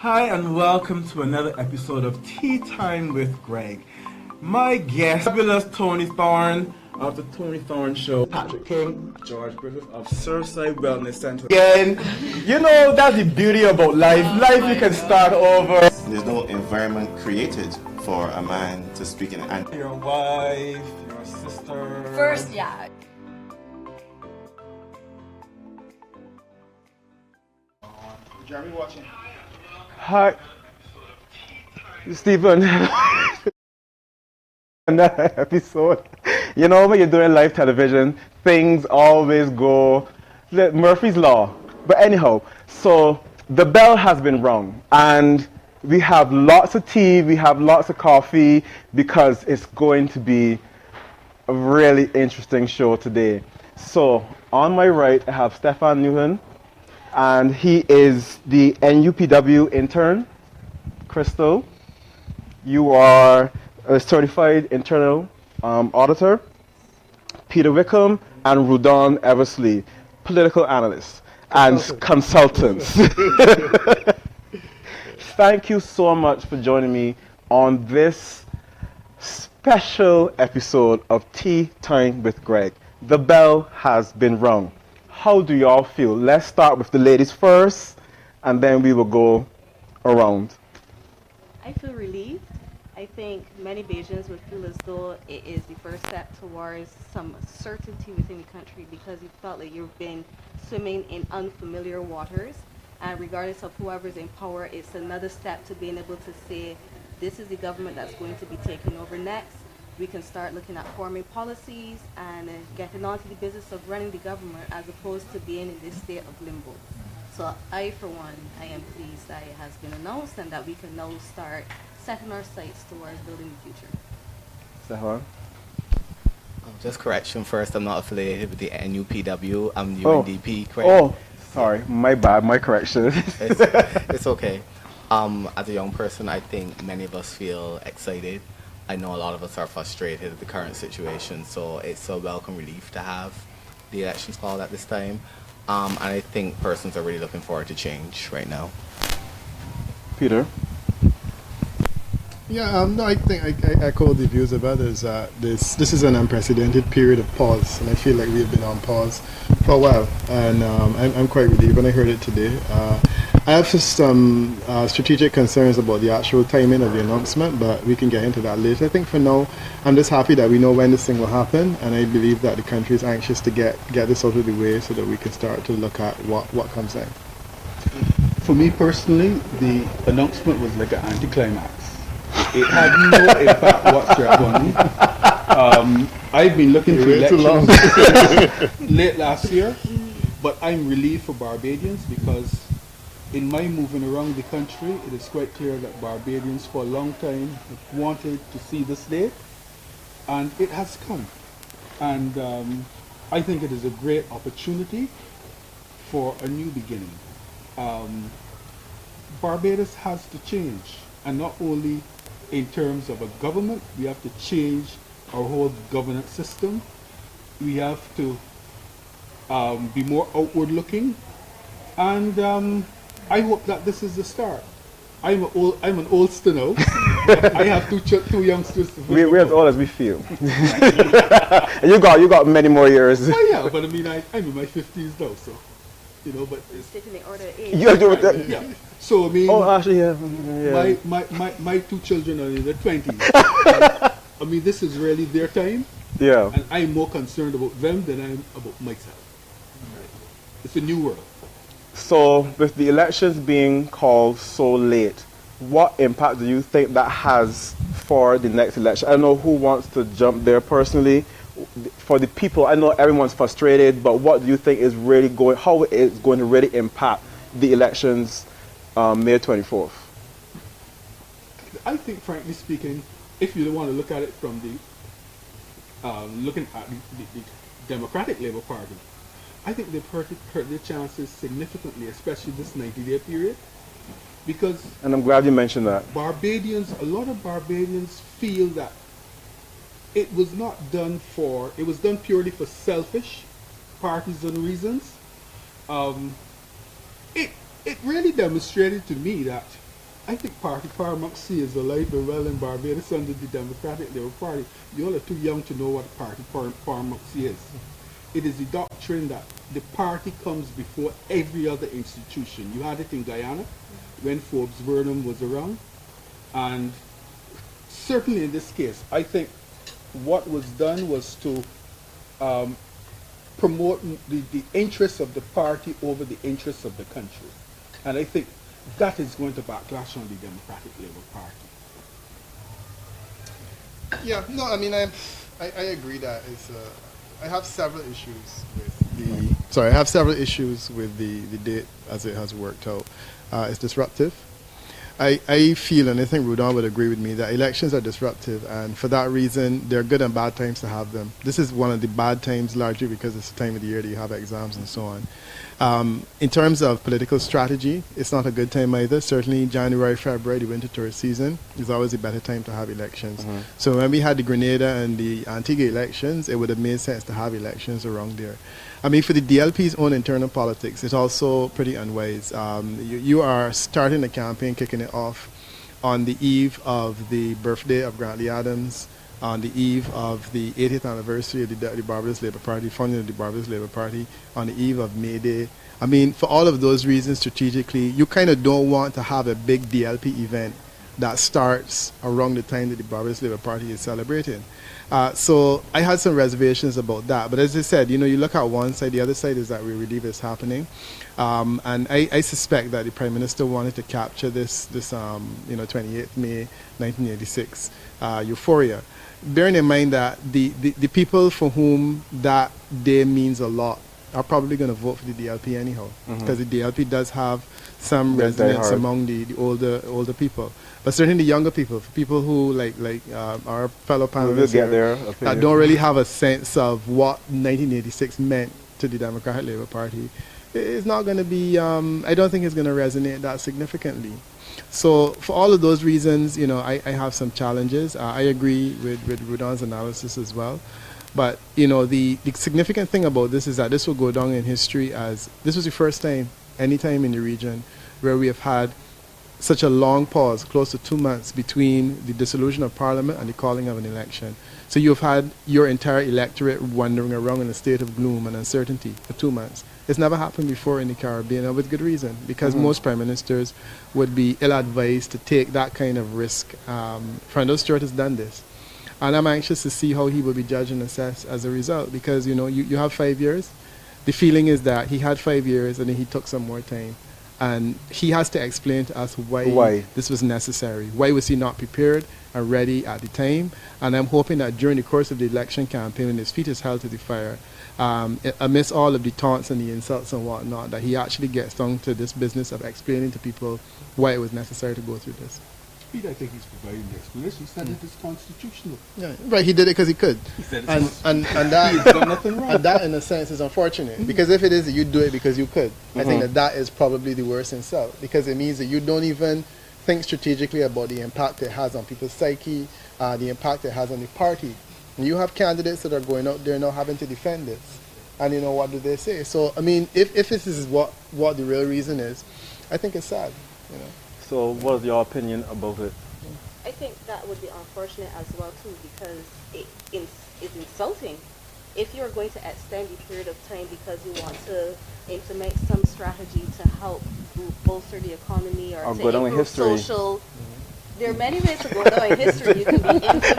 Hi and welcome to another episode of Tea Time with Greg. My guest, fabulous Tony Thorne of the Tony Thorne Show, Patrick King, George Griffith of Surfside Wellness Center. Again, you know that's the beauty about life. Life you can start over. There's no environment created for a man to speak in an Your wife, your sister. First, yeah. Jeremy watching. Hi, Stephen. Another episode. You know when you're doing live television, things always go Murphy's Law. But anyhow, so the bell has been rung, and we have lots of tea, we have lots of coffee, because it's going to be a really interesting show today. So on my right, I have Stefan Newton, and he is the NUPW intern. Crystal, you are a certified internal auditor. Peter Wickham and Rudon Eversley, political analysts and consultants. Thank you so much for joining me on this special episode of Tea Time with Greg. The bell has been rung. How do y'all feel? Let's start with the ladies first, and then we will go around. I feel relieved. I think many Bajans would feel as though it is the first step towards some certainty within the country, because you felt like you've been swimming in unfamiliar waters, and regardless of whoever's in power, it's another step to being able to say, this is the government that's going to be taking over next. We can start looking at forming policies and getting on to the business of running the government, as opposed to being in this state of limbo. So I, for one, I am pleased that it has been announced and that we can now start setting our sights towards building the future. Stefan? Just correction first, I'm not affiliated with the NUPW, I'm UNDP, correct? Oh, sorry, my bad, my correction. It's okay. As a young person, I think many of us feel excited. I know a lot of us are frustrated at the current situation, so it's a welcome relief to have the elections called at this time. And I think persons are really looking forward to change right now. Peter? Yeah, no, I think I echo the views of others. This is an unprecedented period of pause, and I feel like we've been on pause for a while, and I'm quite relieved when I heard it today. I have some strategic concerns about the actual timing of the announcement, but we can get into that later. I think for now, I'm just happy that we know when this thing will happen, and I believe that the country is anxious to get this out of the way so that we can start to look at what comes next. For me personally, the announcement was like an anticlimax. It had no impact whatsoever on me. I've been looking for elections late last year, but I'm relieved for Barbadians, because in my moving around the country, it is quite clear that Barbadians for a long time have wanted to see this day, and it has come. And I think it is a great opportunity for a new beginning. Barbados has to change, and not only in terms of a government, we have to change our whole governance system. We have to be more outward looking, and I hope that this is the start. I'm an oldster now. I have two youngsters. We're as old as we feel. you got many more years. Oh yeah, but I mean I'm in my 50s now, so you know. But It's taking the order of age. You do that. yeah. So I mean, Oh, actually, yeah. my two children are in their 20s. I mean, this is really their time, Yeah. and I'm more concerned about them than I'm about myself. It's a new world. So, with the elections being called so late, what impact do you think that has for the next election? I don't know who wants to jump there personally. For the people, I know everyone's frustrated, but what do you think is really how it's going to really impact the elections May 24th? I think, frankly speaking, if you want to look at it from the looking at the Democratic Labour Party, I think they've hurt their chances significantly, especially this 90-day period, because. And I'm glad you mentioned that. A lot of Barbadians feel that it was done purely for selfish, partisan reasons. It really demonstrated to me that I think party paramountcy is alive and well in Barbados under the Democratic Labour Party. You all are too young to know what party paramountcy is. It is the doctrine that the party comes before every other institution. You had it in Guyana when Forbes Burnham was around. And certainly in this case, I think what was done was to promote the interests of the party over the interests of the country. And I think that is going to backlash on the Democratic Labour Party. Yeah, no, I mean, I agree that it's, I have several issues with I have several issues with the date as it has worked out. It's disruptive. I feel, and I think Rudon would agree with me, that elections are disruptive, and for that reason, there are good and bad times to have them. This is one of the bad times, largely because it's the time of the year that you have exams and so on. In terms of political strategy, it's not a good time either. Certainly January, February, the winter tourist season, is always a better time to have elections. So when we had the Grenada and the Antigua elections, it would have made sense to have elections around there. I mean, for the DLP's own internal politics, it's also pretty unwise. You are starting a campaign, kicking it off on the eve of the birthday of Grant Lee Adams, on the eve of the 80th anniversary of the Barbados Labour Party, founding of the Barbados Labour Party, on the eve of May Day. I mean, for all of those reasons, strategically, you kind of don't want to have a big DLP event that starts around the time that the Barbados Labour Party is celebrating. So I had some reservations about that. But as I said, you know, you look at one side, the other side is that we relieve it's happening. And I suspect that the Prime Minister wanted to capture this 28th May 1986 euphoria. Bearing in mind that the people for whom that day means a lot are probably going to vote for the DLP anyhow, because the DLP does have some resonance among the older people. But certainly the younger people, people who like our fellow panelists that don't really have a sense of what 1986 meant to the Democratic Labour Party, it's not going to be, I don't think it's going to resonate that significantly. So for all of those reasons, you know, I have some challenges. I agree with Rudon's analysis as well. But, you know, the significant thing about this is that this will go down in history as this was the first time, any time in the region, where we have had such a long pause, close to 2 months, between the dissolution of Parliament and the calling of an election. So you've had your entire electorate wandering around in a state of gloom and uncertainty for 2 months. It's never happened before in the Caribbean, and with good reason, because most prime ministers would be ill-advised to take that kind of risk. Fernando Stewart has done this. And I'm anxious to see how he will be judged and assessed as a result, because, you know, you have 5 years. The feeling is that he had 5 years and then he took some more time. And he has to explain to us why this was necessary. Why was he not prepared and ready at the time? And I'm hoping that during the course of the election campaign, when his feet is held to the fire, amidst all of the taunts and the insults and whatnot, that he actually gets down to this business of explaining to people why it was necessary to go through this. I think he's providing the explanation. He said it is constitutional. Yeah, right. He did it because he could, and that He's done nothing wrong. and that in a sense is unfortunate, because if it is that you do it because you could, I think that is probably the worst insult, because it means that you don't even think strategically about the impact it has on people's psyche, the impact it has on the party. And you have candidates that are going out there now having to defend this, and you know, what do they say? So I mean, if this is what the real reason is, I think it's sad, you know. So what is your opinion about it? I think that would be unfortunate as well too, because it's insulting. If you're going to extend the period of time because you want to implement some strategy to help bolster the economy or to go down in improve history. social, there are many ways to go down in history. You can be infamous.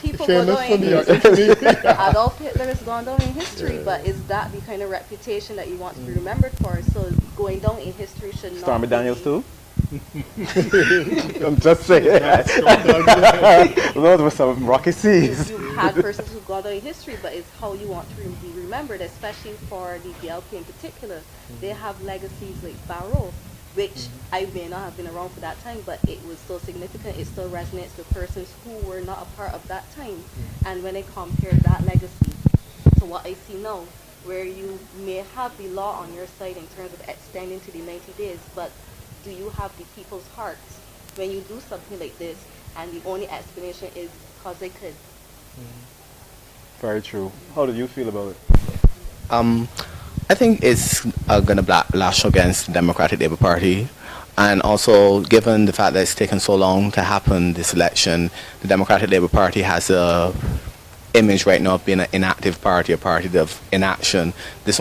People go down in history. Adolf Hitler has gone down in history, but is that the kind of reputation that you want to be remembered for? So going down in history should not Stormy be Daniels too? I'm just saying. Those were some rocky seas. You've had persons who got down in history, but it's how you want to be remembered, especially for the DLP in particular. They have legacies like Barrow, which I may not have been around for that time, but it was still significant. It still resonates with persons who were not a part of that time. And when I compare that legacy to what I see now, where you may have the law on your side in terms of extending to the 90 days, but do you have the people's hearts when you do something like this, and the only explanation is because they could? Very true. How do you feel about it? I think it's going to backlash against the Democratic Labour Party. And also, given the fact that it's taken so long to happen, this election, the Democratic Labour Party has a image right now of being an inactive party, a party of inaction. This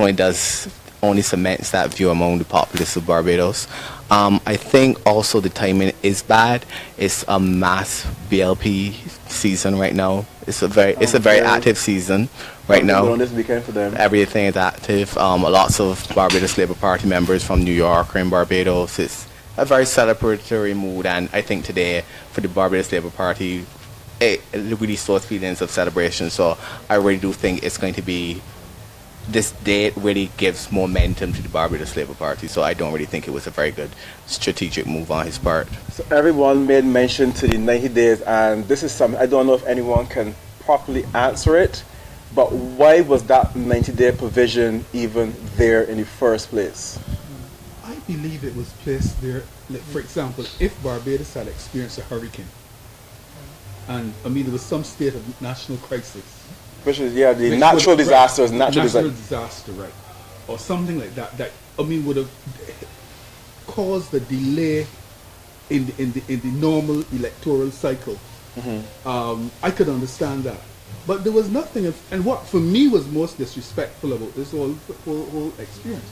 only cements that view among the populace of Barbados. I think also the timing is bad. It's a mass BLP season right now. It's a very active season right now. On this weekend for them. Everything is active. Lots of Barbados Labour Party members from New York are in Barbados. It's a very celebratory mood, and I think today for the Barbados Labour Party, it really stores feelings of celebration. So I really do think it's going to be, this date really gives momentum to the Barbados Labour Party. So I don't really think it was a very good strategic move on his part. So everyone made mention to the 90 days, and this is something I don't know if anyone can properly answer it, but why was that 90-day provision even there in the first place? I believe it was placed there, like, for example, if Barbados had experienced a hurricane, and there was some state of national crisis. Which is, the natural disasters, natural disaster, right? Or something like that, would have caused a delay in the normal electoral cycle. I could understand that. But there was nothing, and what for me was most disrespectful about this whole experience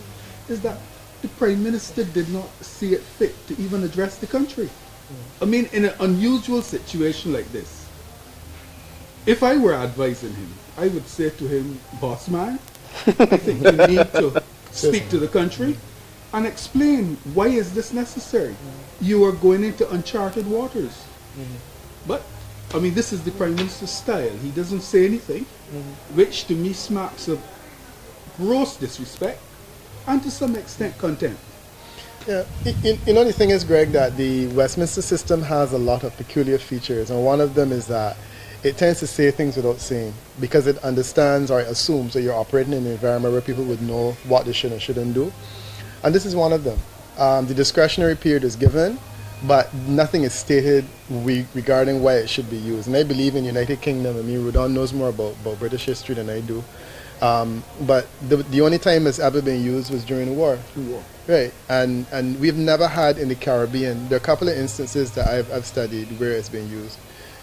is that the Prime Minister did not see it fit to even address the country. In an unusual situation like this, if I were advising him, I would say to him, boss man, I think you need to speak to the country and explain why is this necessary. You are going into uncharted waters. But, this is the Prime Minister's style. He doesn't say anything, which to me smacks of gross disrespect and to some extent contempt. Yeah, the thing is, Greg, that the Westminster system has a lot of peculiar features, and one of them is that it tends to say things without saying, because it understands or it assumes that you're operating in an environment where people would know what they should and shouldn't do. And this is one of them. The discretionary period is given, but nothing is stated regarding why it should be used. And I believe in United Kingdom, Rudon knows more about British history than I do. But the only time it's ever been used was during the war. Right, and we've never had in the Caribbean, there are a couple of instances that I've studied where it's been used.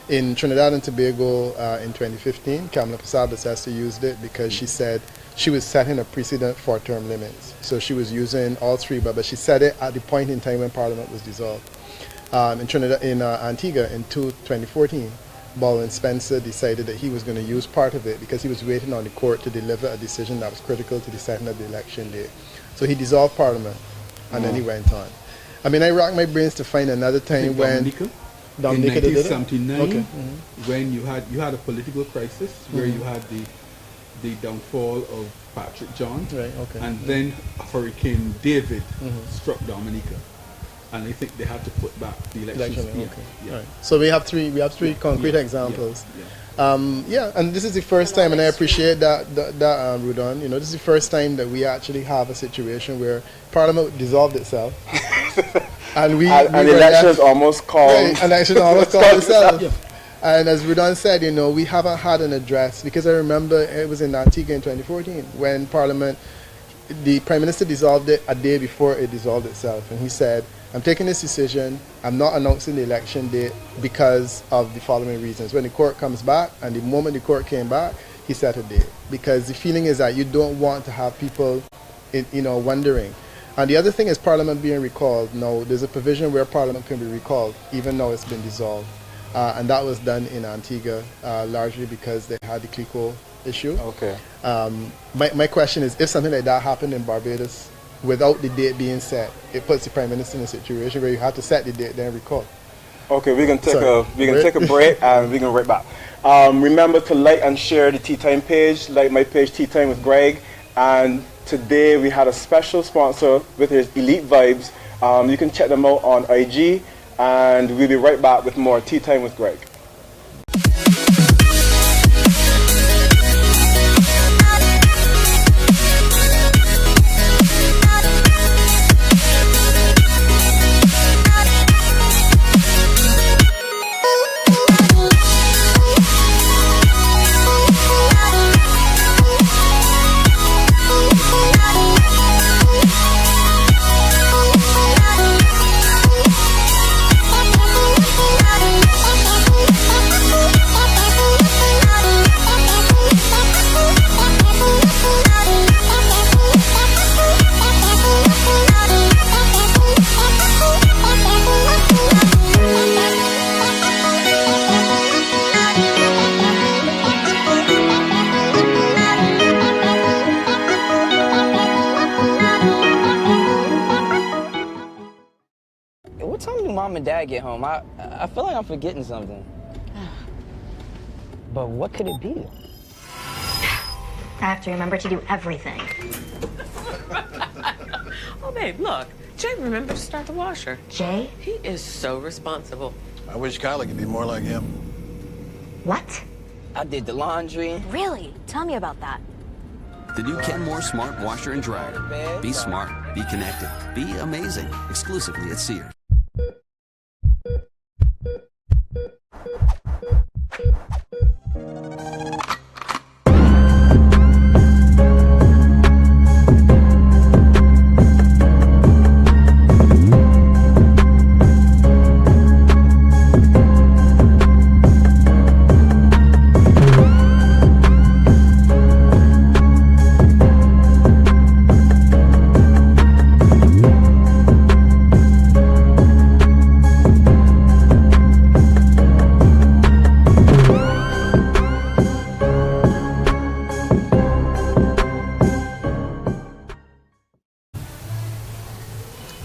In Trinidad and Tobago in 2015, Kamala Persad used it because she said she was setting a precedent for term limits. So she was using all three, but she said it at the point in time when Parliament was dissolved. In Antigua in 2014, Baldwin Spencer decided that he was going to use part of it because he was waiting on the court to deliver a decision that was critical to the setting of the election day. So he dissolved Parliament, and then he went on. I racked my brains to find another time when Dominica in 1979, when you had a political crisis where you had the downfall of Patrick John, and then Hurricane David struck Dominica, and I think they had to put back the election. Right. So we have three concrete examples. And this is the first time, and I appreciate that Rudon. This is the first time that we actually have a situation where Parliament dissolved itself. And the election is almost called. Right, election almost called itself. And as Rudon said, we haven't had an address, because I remember it was in Antigua in 2014 when Parliament, the Prime Minister dissolved it a day before it dissolved itself, and he said, I'm taking this decision, I'm not announcing the election date because of the following reasons. When the court comes back, and the moment the court came back, he set a date, because the feeling is that you don't want to have people wondering. And the other thing is Parliament being recalled. Now, there's a provision where Parliament can be recalled, even though it's been dissolved. And that was done in Antigua, largely because they had the CLICO issue. Okay. My question is, if something like that happened in Barbados, without the date being set, it puts the Prime Minister in a situation where you have to set the date, then recall. Okay, we're gonna take a break, and we're gonna right back. Remember to like and share the Teatime page, like my page, Teatime with Greg. And today we had a special sponsor with his Elite Vibes. You can check them out on IG, and we'll be right back with more Teatime with Greg. mom and dad get home, I feel like I'm forgetting something. But what could it be? I have to remember to do everything. Oh, babe, look. Jay remembered to start the washer. Jay? He is so responsible. I wish Kylie could be more like him. What? I did the laundry. Really? Tell me about that. The new Kenmore Smart Washer and Dryer. Be smart, be connected, be amazing. Exclusively at Sears.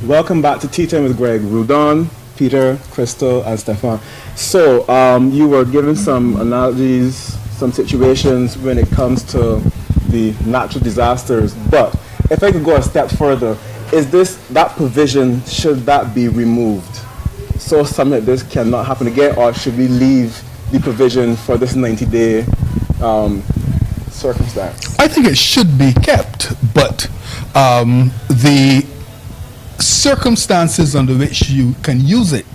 Welcome back to Teatime with Greg. Rudon, Peter, Crystal, and Stefan. So, you were given some analogies, some situations when it comes to the natural disasters. But if I could go a step further, is this, that provision, should that be removed? So something like this cannot happen again, or should we leave the provision for this 90-day circumstance? I think it should be kept, but the circumstances under which you can use it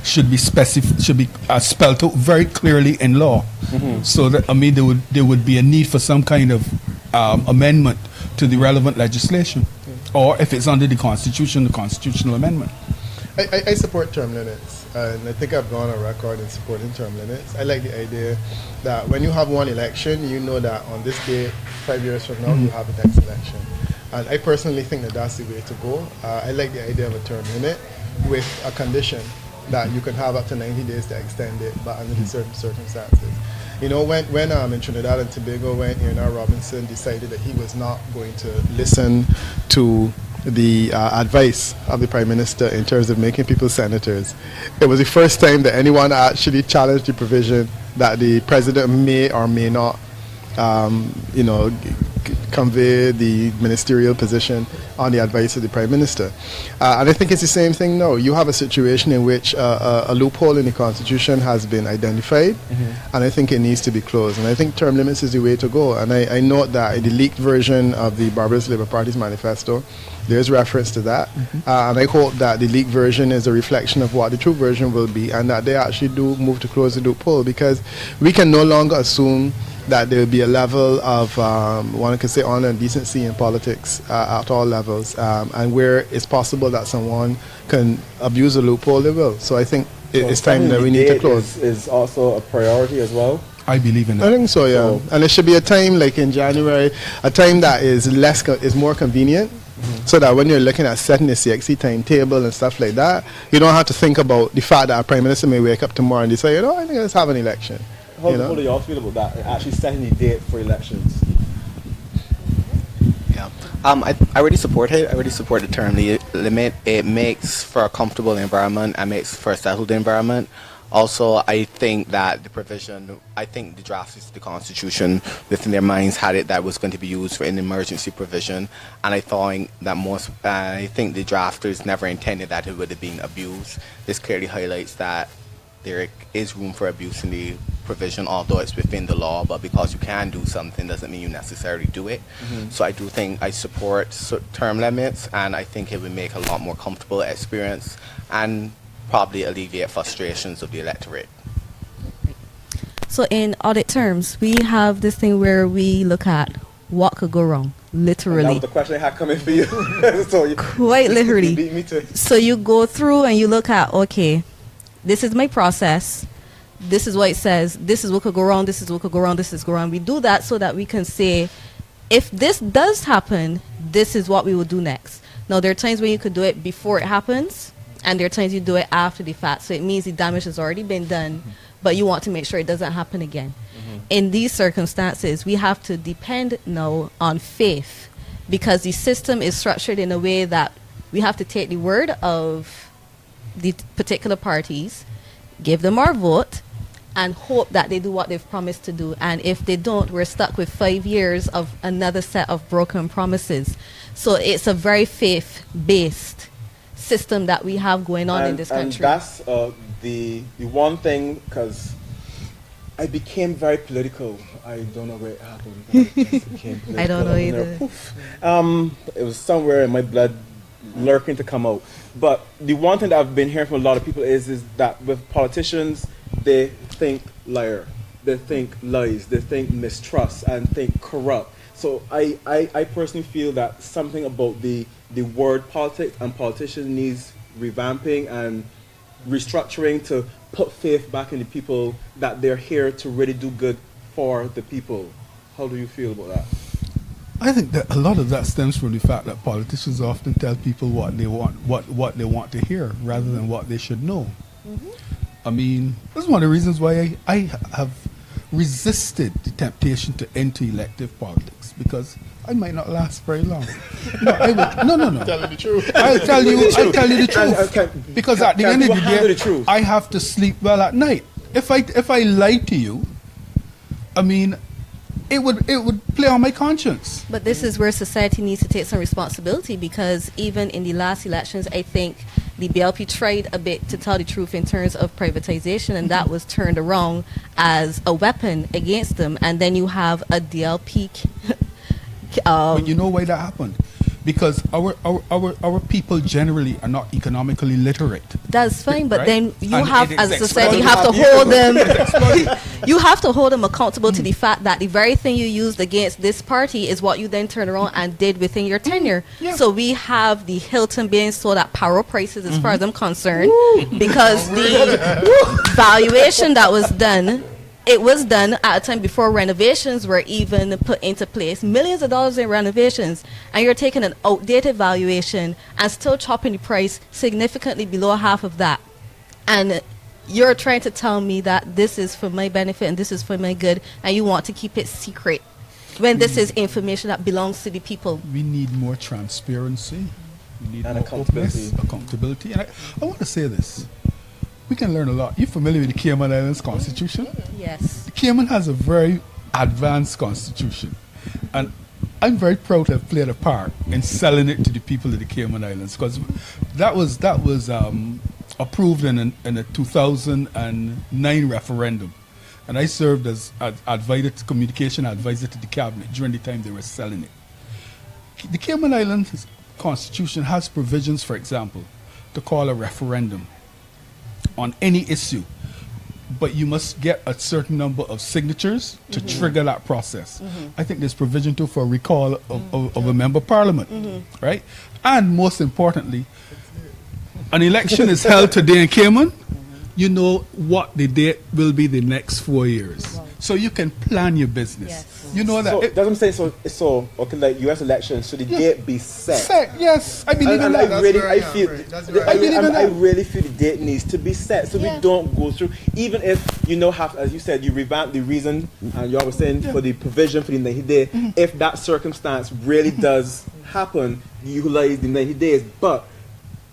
should be spelled out very clearly in law. So that there would be a need for some kind of amendment to the relevant legislation, or if it's under the Constitution, the constitutional amendment. I support term limits, and I think I've gone on record in supporting term limits. I like the idea that when you have one election, you know that on this day, 5 years from now, you have the next election. And I personally think that that's the way to go. I like the idea of a term limit with a condition that you can have up to 90 days to extend it, but under certain circumstances. You know, when in Trinidad and Tobago, when Aaron Robinson decided that he was not going to listen to the advice of the Prime Minister in terms of making people senators, it was the first time that anyone actually challenged the provision that the President may or may not, convey the ministerial position on the advice of the Prime Minister. And I think it's the same thing now. You have a situation in which a loophole in the Constitution has been identified, and I think it needs to be closed. And I think term limits is the way to go. And I note that in the leaked version of the Barbados Labour Party's manifesto, there's reference to that. And I hope that the leaked version is a reflection of what the true version will be, and that they actually do move to close the loophole, because we can no longer assume that there will be a level of, one can say, honor and decency in politics at all levels. And where it's possible that someone can abuse a loophole, they will. So I think it's time that we need to close. Is also a priority as well? I believe in that. I think so, yeah. And it should be a time like in January, a time that is more convenient, so that when you're looking at setting the CXC timetable and stuff like that, you don't have to think about the fact that our Prime Minister may wake up tomorrow and decide, I think let's have an election. How do y'all feel about that? Actually setting the date for elections. Yeah, I really support it. I really support the term limit. It makes for a comfortable environment and makes for a settled environment. Also, I think that the provision, I think the drafters of the Constitution within their minds had it that was going to be used for an emergency provision, and I think the drafters never intended that it would have been abused. This clearly highlights that there is room for abuse in the provision, although it's within the law, but because you can do something doesn't mean you necessarily do it. So I do think I support term limits, and I think it would make a lot more comfortable experience and probably alleviate frustrations of the electorate. So in audit terms, we have this thing where we look at what could go wrong, literally. That was the question I had coming for you. So quite literally. You beat me to it. So you go through and you look at, okay, this is my process. This is what it says. This is what could go wrong. This is what could go wrong. This is go wrong. We do that so that we can say, if this does happen, this is what we will do next. Now, there are times when you could do it before it happens, and there are times you do it after the fact. So it means the damage has already been done, but you want to make sure it doesn't happen again. In these circumstances, we have to depend now on faith, because the system is structured in a way that we have to take the word of the particular parties, give them our vote, and hope that they do what they've promised to do. And if they don't, we're stuck with 5 years of another set of broken promises. So it's a very faith-based system that we have going on in this country. And that's the one thing, because I became very political. I don't know where it happened. I just became political. I don't know either. It was somewhere in my blood lurking to come out. But the one thing that I've been hearing from a lot of people is that with politicians, they think liar, they think lies, they think mistrust, and think corrupt. So I personally feel that something about the word politics and politicians needs revamping and restructuring to put faith back in the people that they're here to really do good for the people. How do you feel about that? I think that a lot of that stems from the fact that politicians often tell people what they want, what they want to hear, rather than what they should know. Mm-hmm. I mean, that's one of the reasons why I have resisted the temptation to enter elective politics, because I might not last very long. No. Tell you the truth. I'll tell you the truth. Because at the end of the day, I have to sleep well at night. If I lie to you, I mean, it would play on my conscience. But this is where society needs to take some responsibility, because even in the last elections, I think the BLP tried a bit to tell the truth in terms of privatization, and that was turned around as a weapon against them. And then you have a DLP. But you know why that happened? Because our people generally are not economically literate. That's fine, but right? then you And have, it as a is society, you exploited. have to hold them. You have to hold them accountable to the fact that the very thing you used against this party is what you then turned around and did within your tenure. Yeah. So we have the Hilton being sold at power prices, as far as I'm concerned, because the valuation that was done. It was done at a time before renovations were even put into place. Millions of dollars in renovations, and you're taking an outdated valuation and still chopping the price significantly below half of that. And you're trying to tell me that this is for my benefit and this is for my good, and you want to keep it secret when this is information that belongs to the people. We need more transparency. We need And more accountability. accountability. And I want to say this. We can learn a lot. You familiar with the Cayman Islands Constitution? Yes. The Cayman has a very advanced constitution, and I'm very proud to have played a part in selling it to the people of the Cayman Islands, because that was approved in a 2009 referendum, and I served as communication advisor to the cabinet during the time they were selling it. The Cayman Islands Constitution has provisions, for example, to call a referendum on any issue, but you must get a certain number of signatures to trigger that process. I think there's provision too for recall of a member of parliament, right? And most importantly, an election is held today in Cayman. You know what the date will be the next 4 years, so you can plan your business. Yes. You know that. So that's what I'm saying. So okay, like U.S. elections, should the date be set? Yes, I believe in And that. I really feel the date needs to be set, so we don't go through. Even if as you said, you revamp the reason, and you always saying for the provision for the 90 day. If that circumstance really does happen, you utilize the 90 days. But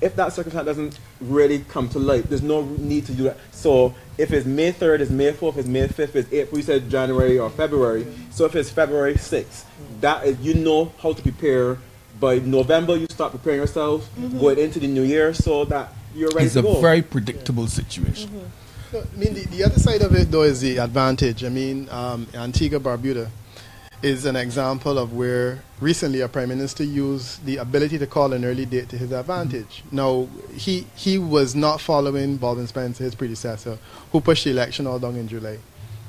if that circumstance doesn't really come to light, there's no need to do that. So if it's May 3rd, it's May 4th, it's May 5th, it's April, you said January or February. So if it's February 6th, that is, you know how to prepare. By November, you start preparing yourself, going into the new year, so that you're ready to go. It's a very predictable situation. No, I mean, the other side of it, though, is the advantage. I mean, Antigua, Barbuda is an example of where recently a prime minister used the ability to call an early date to his advantage. Now, he was not following Baldwin Spencer, his predecessor, who pushed the election all down in July,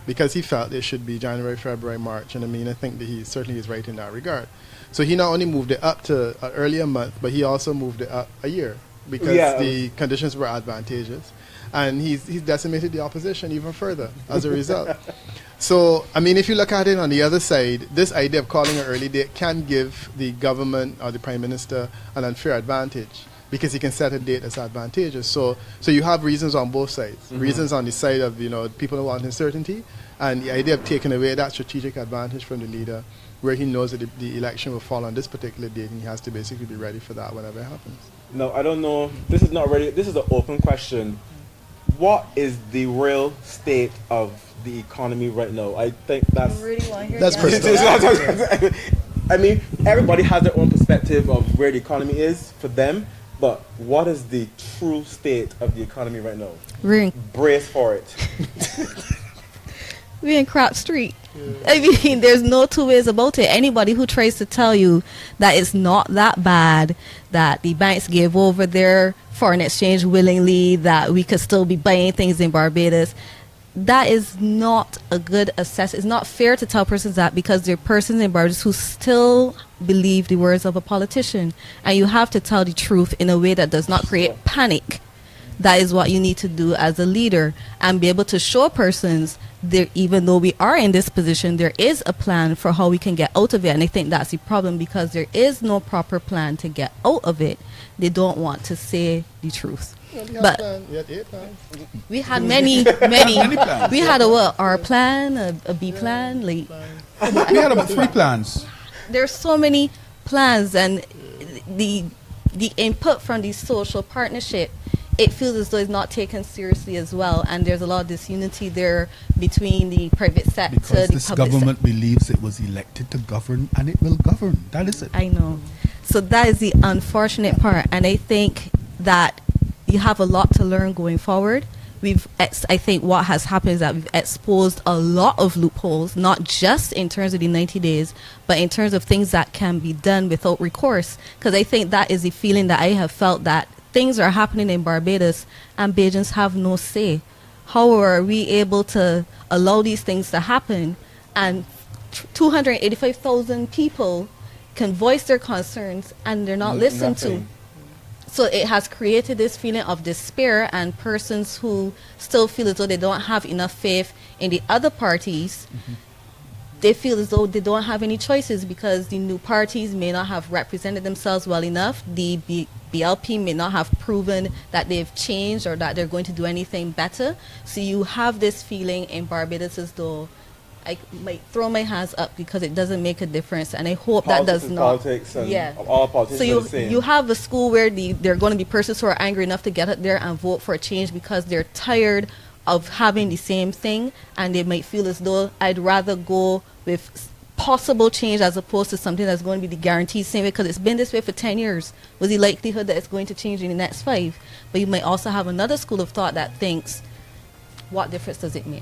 because he felt it should be January, February, March. And I mean, I think that he certainly is right in that regard. So he not only moved it up to an earlier month, but he also moved it up a year, because the conditions were advantageous. And he's decimated the opposition even further as a result. So, I mean, if you look at it on the other side, this idea of calling an early date can give the government or the prime minister an unfair advantage, because he can set a date that's advantageous. So you have reasons on both sides. Reasons on the side of, people who want uncertainty, and the idea of taking away that strategic advantage from the leader where he knows that the election will fall on this particular date, and he has to basically be ready for that whenever it happens. No, I don't know. This is not ready. This is an open question. What is the real state of the economy right now? I think that's... You really want to hear That's the answer? personal. I mean, everybody has their own perspective of where the economy is for them, but what is the true state of the economy right now? Brace for it. We're in crap street. I mean, there's no two ways about it. Anybody who tries to tell you that it's not that bad, that the banks gave over their foreign exchange willingly, that we could still be buying things in Barbados, that is not a good assessment. It's not fair to tell persons that, because there are persons in Barbados who still believe the words of a politician. And you have to tell the truth in a way that does not create panic. That is what you need to do as a leader, and be able to show persons there, even though we are in this position, there is a plan for how we can get out of it. And I think that's the problem, because there is no proper plan to get out of it. They don't want to say the truth. But we had many plans. We had a R plan, a B plan. Like we had about 3 plans. There's so many plans, and the input from the social partnership, it feels as though it's not taken seriously as well, and there's a lot of disunity there between the private sector, because the this public government believes it was elected to govern, and it will govern. That is it. I know. So that is the unfortunate part, and I think that you have a lot to learn going forward. I think what has happened is that we've exposed a lot of loopholes, not just in terms of the 90 days, but in terms of things that can be done without recourse. Because I think that is the feeling that I have felt, that things are happening in Barbados and Bajans have no say. How are we able to allow these things to happen, and 285,000 people can voice their concerns and they're not listened to? So it has created this feeling of despair, and persons who still feel as though they don't have enough faith in the other parties, they feel as though they don't have any choices, because the new parties may not have represented themselves well enough. The BLP may not have proven that they've changed or that they're going to do anything better. So you have this feeling in Barbados as though I might throw my hands up because it doesn't make a difference, and I hope that does not. Politics and all politicians so are the same. you have a school where there are going to be persons who are angry enough to get out there and vote for a change because they're tired of having the same thing, and they might feel as though I'd rather go with possible change as opposed to something that's going to be the guaranteed same way, because it's been this way for 10 years. Was the likelihood that it's going to change in the next 5? But you might also have another school of thought that thinks, what difference does it make?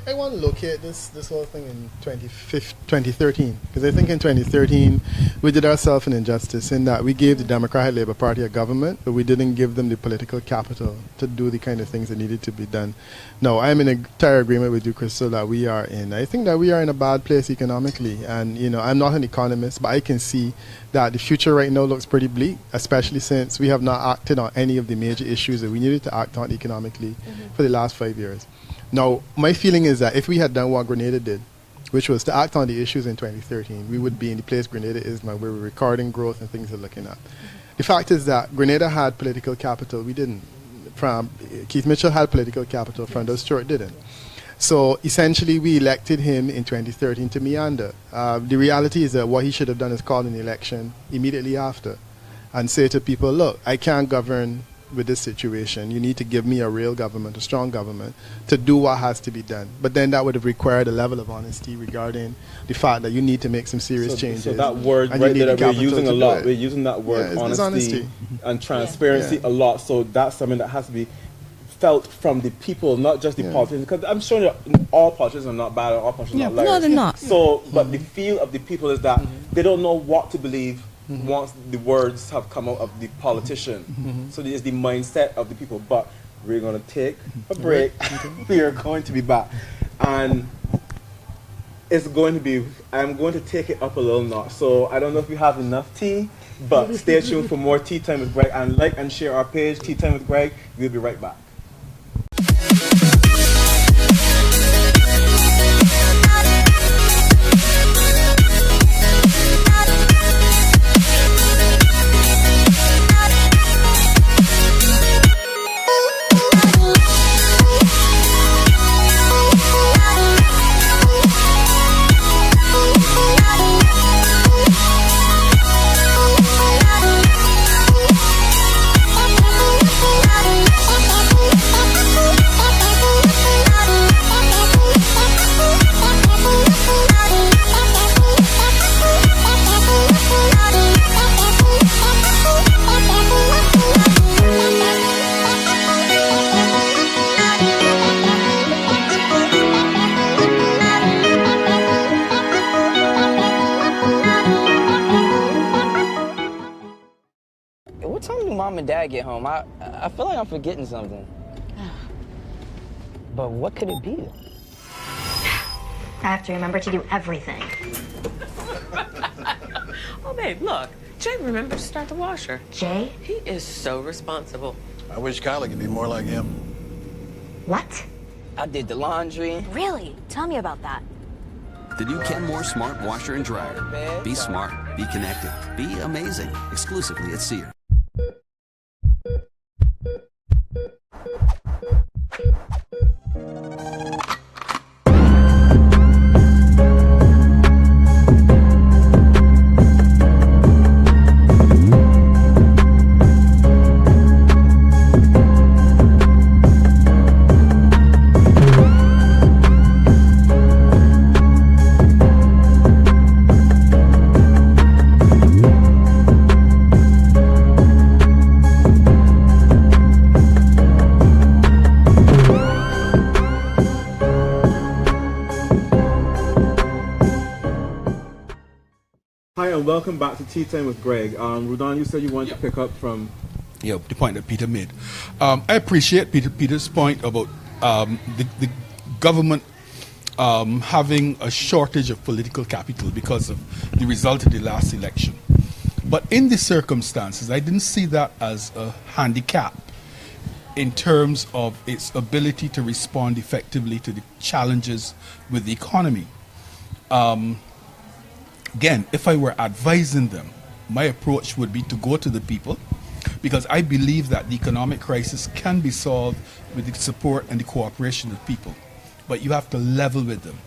I want to locate this whole thing in 2013, because I think in 2013 we did ourselves an injustice in that we gave the Democratic Labour Party a government, but we didn't give them the political capital to do the kind of things that needed to be done. Now, I'm in entire agreement with you, Crystal, that I think that we are in a bad place economically, and I'm not an economist, but I can see that the future right now looks pretty bleak, especially since we have not acted on any of the major issues that we needed to act on economically for the last 5 years. Now, my feeling is that if we had done what Grenada did, which was to act on the issues in 2013, we would be in the place Grenada is now, where we're recording growth and things we're looking at. The fact is that Grenada had political capital. We didn't. Keith Mitchell had political capital. Frondell Stewart didn't. So essentially, we elected him in 2013 to meander. The reality is that what he should have done is call an election immediately after and say to people, look, I can't govern with this situation. You need to give me a real government, a strong government, to do what has to be done. But then that would have required a level of honesty regarding the fact that you need to make some serious changes. So that word right there that we're using a lot, we're using that word, honesty and transparency a lot. So that's something that has to be felt from the people, not just the politicians. Because I'm sure that all politicians are not bad, or all politicians are not liars. No, they're not. So, but the feel of the people is that they don't know what to believe once the words have come out of the politician. So there's the mindset of the people. But we're going to take a break. We are going to be back. And it's going to be, I'm going to take it up a little notch. So I don't know if we have enough tea, but stay tuned for more Tea Time with Greg. And like and share our page, Tea Time with Greg. We'll be right back. Mom and Dad get home, I feel like I'm forgetting something. But what could it be? I have to remember to do everything. Oh, babe, look. Jay remembered to start the washer. Jay? He is so responsible. I wish Kylie could be more like him. What? I did the laundry. Really? Tell me about that. The new Kenmore Smart Washer and Dryer. Be smart, be connected, be amazing. Exclusively at Sears. Hi, and welcome back to Tea Time with Greg. Rudon, you said you wanted to pick up from... Yeah, the point that Peter made. I appreciate Peter's point about the government having a shortage of political capital because of the result of the last election. But in the circumstances, I didn't see that as a handicap in terms of its ability to respond effectively to the challenges with the economy. Again, if I were advising them, my approach would be to go to the people, because I believe that the economic crisis can be solved with the support and the cooperation of people. But you have to level with them.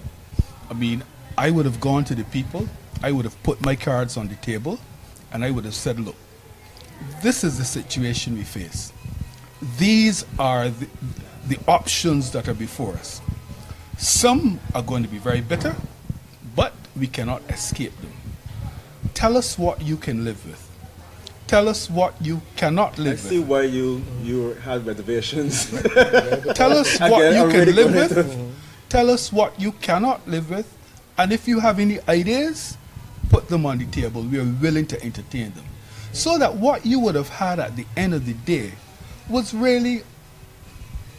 I mean, I would have gone to the people, I would have put my cards on the table, and I would have said, look, this is the situation we face. These are the options that are before us. Some are going to be very bitter, but we cannot escape them. Tell us what you can live with. Tell us what you cannot live with. I see why you had reservations. Tell us what you can live with. Tell us what you cannot live with. And if you have any ideas, put them on the table. We are willing to entertain them. So that what you would have had at the end of the day was really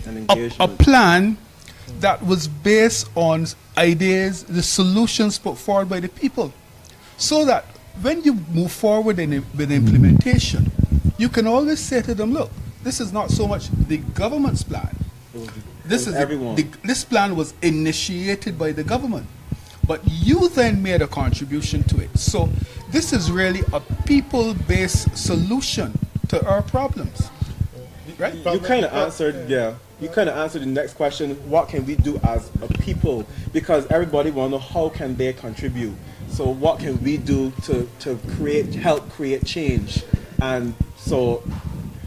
a plan that was based on ideas, the solutions put forward by the people. So that when you move forward with implementation, you can always say to them, look, this is not so much the government's plan. This plan was initiated by the government, but you then made a contribution to it. So this is really a people-based solution to our problems. Right? You kind of answered, you kind of answered the next question, what can we do as a people? Because everybody want to know how can they contribute. So what can we do to help create change? And so,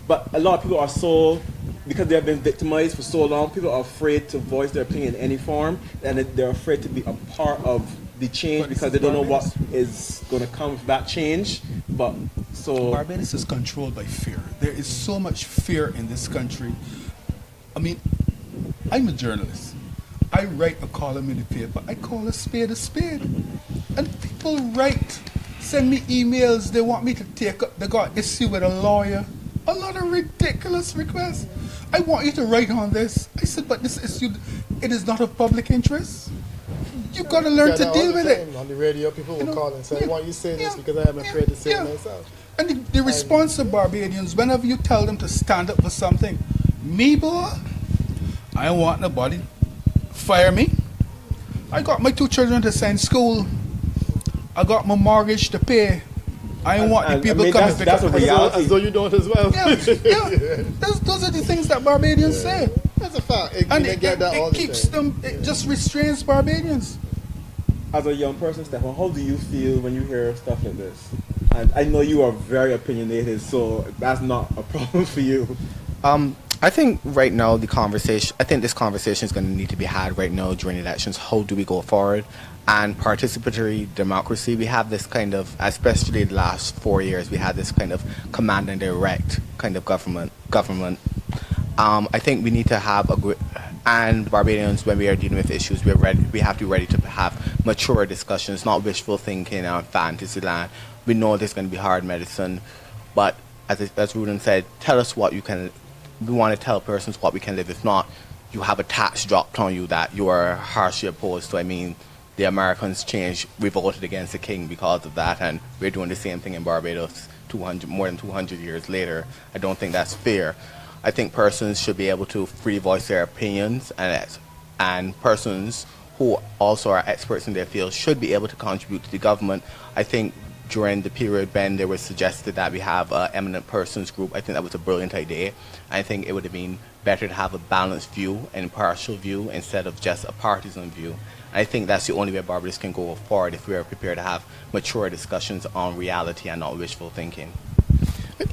but a lot of people are so, because they have been victimized for so long, people are afraid to voice their opinion in any form, and they're afraid to be a part of the change because they don't know what is going to come with that change. But so Barbados is controlled by fear. There is so much fear in this country. I mean, I'm a journalist. I write a column in the paper. I call a spade a spade. And people send me emails. They want me to take up, they got issue with a lawyer. A lot of ridiculous requests. I want you to write on this. I said, but this issue, it is not of public interest. You got to learn to deal with it. On the radio, people will call and say, why you say this? Because I am afraid to say it myself. And the response of Barbadians, whenever you tell them to stand up for something, me, boy, I don't want nobody fire me. I got my 2 children to send school. I got my mortgage to pay. I don't want the people coming pick up. As though you don't as well. Yeah. Those are the things that Barbadians say. That's a fact. It keeps them, it just restrains Barbadians. As a young person, Stefan, how do you feel when you hear stuff like this? And I know you are very opinionated, so that's not a problem for you. I think right now this conversation is going to need to be had right now during elections. How do we go forward? And participatory democracy, we have this kind of, especially the last 4 years, we had this kind of command and direct kind of government. I think we need to have and Barbadians, when we are dealing with issues, we have to be ready to have mature discussions, not wishful thinking or fantasy land. We know there's going to be hard medicine, but as Rudin said, tell us what you can. We want to tell persons what we can live. If not, you have a tax dropped on you that you are harshly opposed to. I mean, the Americans revolted against the king because of that, and we're doing the same thing in Barbados more than 200 years later. I don't think that's fair. I think persons should be able to free voice their opinions, and persons who also are experts in their field should be able to contribute to the government. I think during the period when they were suggested that we have an eminent persons group, I think that was a brilliant idea. I think it would have been better to have a balanced view, an impartial view, instead of just a partisan view. I think that's the only way Barbados can go forward if we are prepared to have mature discussions on reality and not wishful thinking.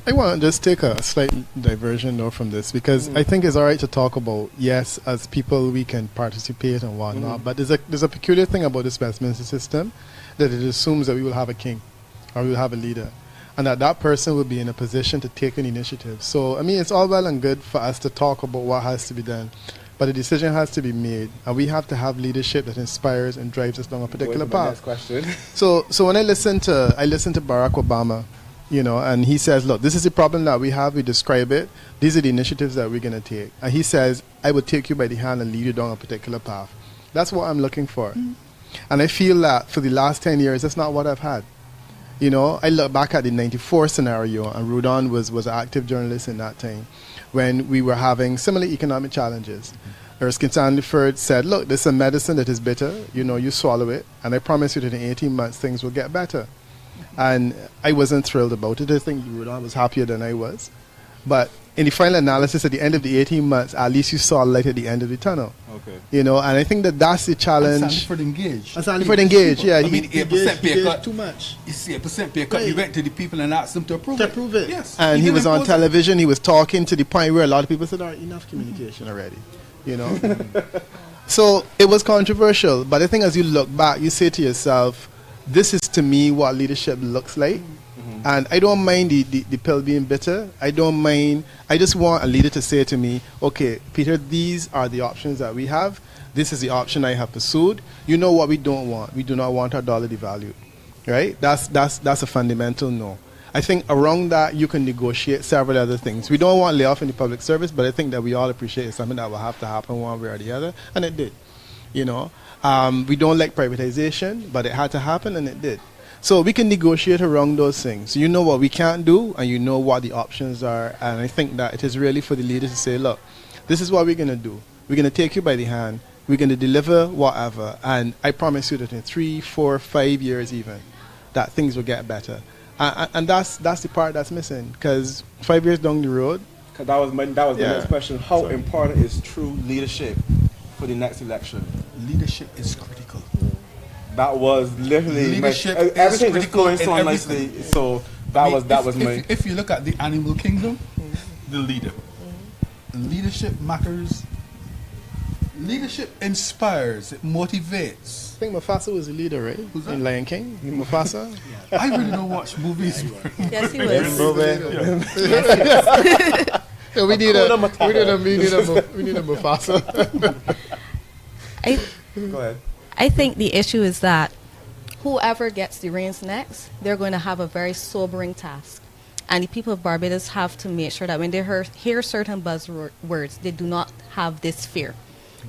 I want to just take a slight diversion though from this, because I think it's all right to talk about, yes, as people we can participate and whatnot, but there's a peculiar thing about this Westminster system, that it assumes that we will have a king or we will have a leader, and that person will be in a position to take an initiative. So, I mean, it's all well and good for us to talk about what has to be done, but a decision has to be made, and we have to have leadership that inspires and drives us down a particular path. Next question. So when I listen to Barack Obama, you know, and he says, look, this is the problem that we have, we describe it, these are the initiatives that we're going to take. And he says, I will take you by the hand and lead you down a particular path. That's what I'm looking for. And I feel that for the last 10 years, that's not what I've had. You know, I look back at the 94 scenario, and Rudon was an active journalist in that time, when we were having similar economic challenges. Erskine Sandiford said, look, this is a medicine that is bitter, you know, you swallow it, and I promise you that in 18 months things will get better. And I wasn't thrilled about it. I think Rudon was happier than I was. But in the final analysis, at the end of the 18 months, at least you saw light at the end of the tunnel. Okay. You know, and I think that's the challenge. And Sandiford engaged. Sandiford engaged, yeah. I mean, 8% pay cut. Too much. You see, 8% pay cut. He went to the people and asked them to approve it. Yes. And he was on television. He was talking to the point where a lot of people said, all right, enough communication already. You know? So it was controversial. But I think as you look back, you say to yourself, this is to me what leadership looks like. And I don't mind the pill being bitter. I don't mind. I just want a leader to say to me, okay, Peter, these are the options that we have. This is the option I have pursued. You know what we don't want. We do not want our dollar devalued. Right? That's a fundamental no. I think around that you can negotiate several other things. We don't want layoff in the public service, but I think that we all appreciate it's something that will have to happen one way or the other. And it did. You know? We don't like privatization, but it had to happen, and it did. So we can negotiate around those things. You know what we can't do, and you know what the options are. And I think that it is really for the leaders to say, look, this is what we're going to do. We're going to take you by the hand. We're going to deliver whatever. And I promise you that in 3, 4, 5 years even, that things will get better. And that's the part that's missing. Because 5 years down the road... That was my next question. How important is true leadership for the next election? Leadership is critical. That was literally leadership. Everything just flowing so nicely. So that was my. If you look at the animal kingdom, the leader, leadership matters. Leadership inspires. It motivates. I think Mufasa was a leader, right? Who's in Lion King? Mufasa. I really don't watch movies. Yes, he was. So we need a Mufasa. Go ahead. I think the issue is that whoever gets the reins next, they're going to have a very sobering task. And the people of Barbados have to make sure that when they hear certain buzzwords, they do not have this fear.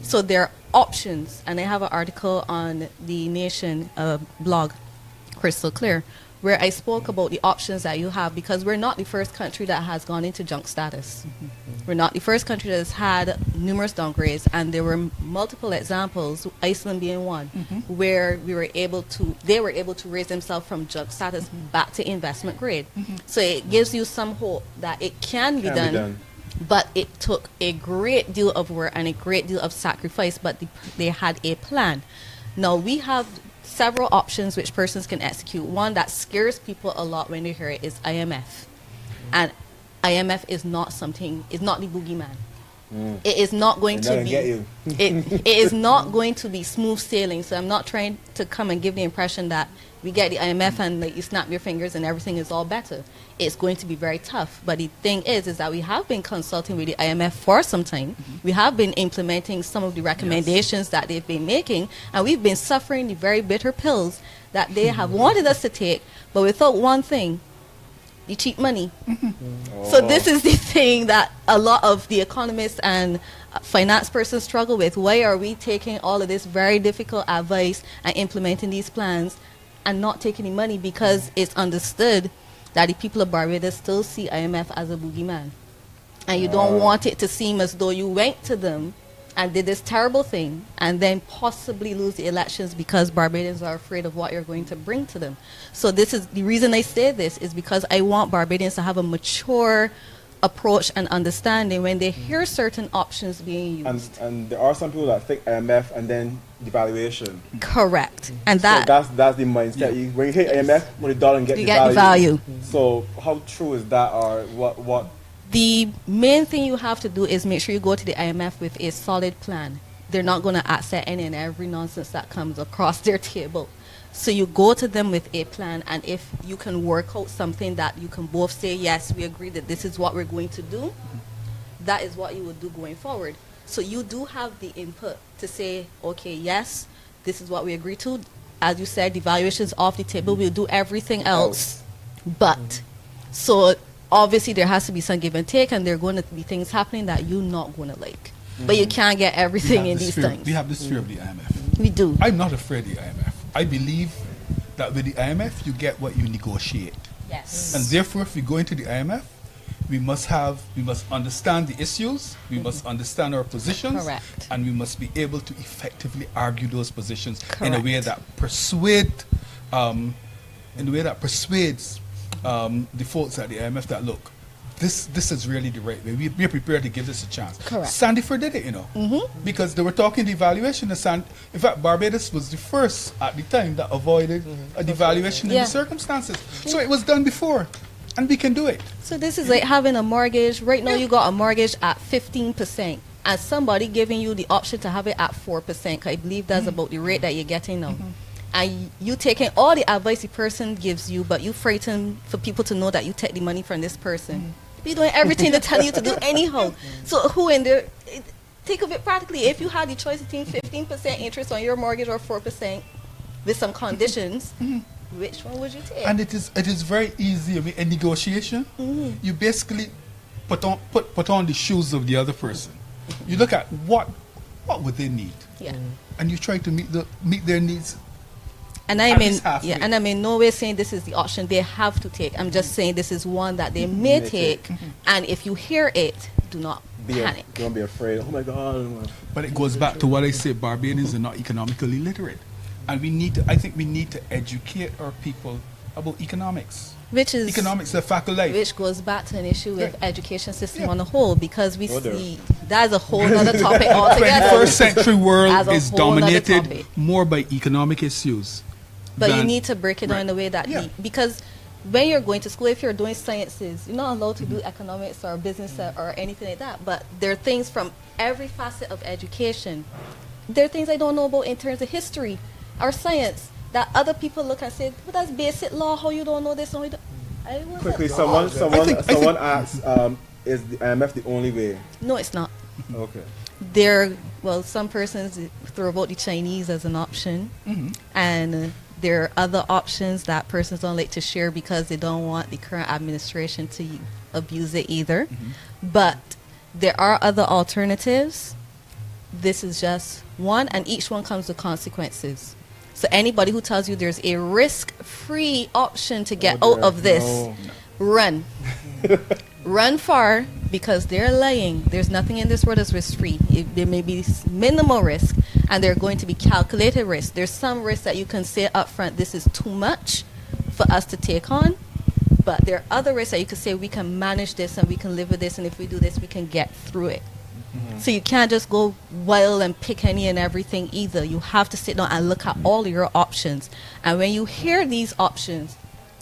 So there are options, and I have an article on the Nation blog, Crystal Clear, where I spoke about the options that you have, because we're not the first country that has gone into junk status. We're not the first country that has had numerous downgrades, and there were multiple examples, Iceland being one, where they were able to raise themselves from junk status back to investment grade. So it gives you some hope that it can be done. But it took a great deal of work and a great deal of sacrifice, but they had a plan. Now we have several options which persons can execute. One that scares people a lot when they hear it is IMF. And IMF is not the boogeyman. It is not going to be it is not going to be smooth sailing. So I'm not trying to come and give the impression that we get the IMF and you snap your fingers and everything is all better. It's going to be very tough. But the thing is that we have been consulting with the IMF for some time. We have been implementing some of the recommendations that they've been making, and we've been suffering the very bitter pills that they have wanted us to take, but without one thing, the cheap money. So this is the thing that a lot of the economists and finance persons struggle with. Why are we taking all of this very difficult advice and implementing these plans and not taking the money? Because it's understood that the people of Barbados still see IMF as a boogeyman. And you don't want it to seem as though you went to them and did this terrible thing and then possibly lose the elections because Barbadians are afraid of what you're going to bring to them. So this is the reason I say this, is because I want Barbadians to have a mature approach and understanding when they hear certain options being used. And there are some people that think IMF and then devaluation. Correct. And So that's the mindset. When you hit IMF, when the dollar and get you the get the value. So how true is that, or what? The main thing you have to do is make sure you go to the IMF with a solid plan. They're not going to accept any and every nonsense that comes across their table. So you go to them with a plan, and if you can work out something that you can both say, yes, we agree that this is what we're going to do, that is what you would do going forward. So you do have the input to say, okay, yes, this is what we agree to. As you said, the valuation is off the table. We'll do everything else. But, so obviously there has to be some give and take, and there are going to be things happening that you're not going to like. But you can't get everything in these things. We have this fear of the IMF. We do. I'm not afraid of the IMF. I believe that with the IMF, you get what you negotiate. Yes. And therefore, if we go into the IMF, we must understand the issues, we must understand our positions, Correct. and we must be able to effectively argue those positions Correct. in a way that persuades the folks at the IMF that, look, this is really the right way. We're prepared to give this a chance. Correct. Sandyford did it, you know, because they were talking devaluation. In fact, Barbados was the first at the time that avoided a devaluation in the circumstances. So it was done before, and we can do it. So this is like having a mortgage. Right now you got a mortgage at 15%, and somebody giving you the option to have it at 4%. I believe that's about the rate that you're getting now. And you taking all the advice the person gives you, but you frightened for people to know that you take the money from this person. You're doing everything they're telling you to do anyhow. So who in there, think of it practically. If you had the choice between 15% interest on your mortgage or 4% with some conditions, which one would you take? And it is very easy. I mean, in negotiation, you basically put on the shoes of the other person. You look at what would they need, and you try to meet their needs. And I'm in no way saying this is the option they have to take. I'm just saying this is one that they may take, and if you hear it, do not panic. Don't be afraid. Oh my God. But it goes back to what I say: Barbadians are not economically literate, and I think we need to educate our people about economics. Economics is a fact of life. Which goes back to an issue with education system on the whole, because we see that's a whole other topic altogether. 21st century world is dominated more by economic issues. But you need to break it down in a way that because when you're going to school, if you're doing sciences, you're not allowed to do economics or business or anything like that. But there are things from every facet of education. There are things I don't know about in terms of history or science that other people look and say, well, that's basic law, how you don't know this? Quickly, someone asks, is the IMF the only way? No, it's not. Okay. Some persons throw about the Chinese as an option, and there are other options that persons don't like to share because they don't want the current administration to abuse it either. But there are other alternatives. This is just one, and each one comes with consequences. So anybody who tells you there's a risk-free option to get out of this, run. Run far, because they're lying. There's nothing in this world that's risk-free. There may be minimal risk, and there are going to be calculated risks. There's some risks that you can say up front, this is too much for us to take on. But there are other risks that you can say, we can manage this and we can live with this, and if we do this, we can get through it. So you can't just go wild and pick any and everything either. You have to sit down and look at all your options. And when you hear these options,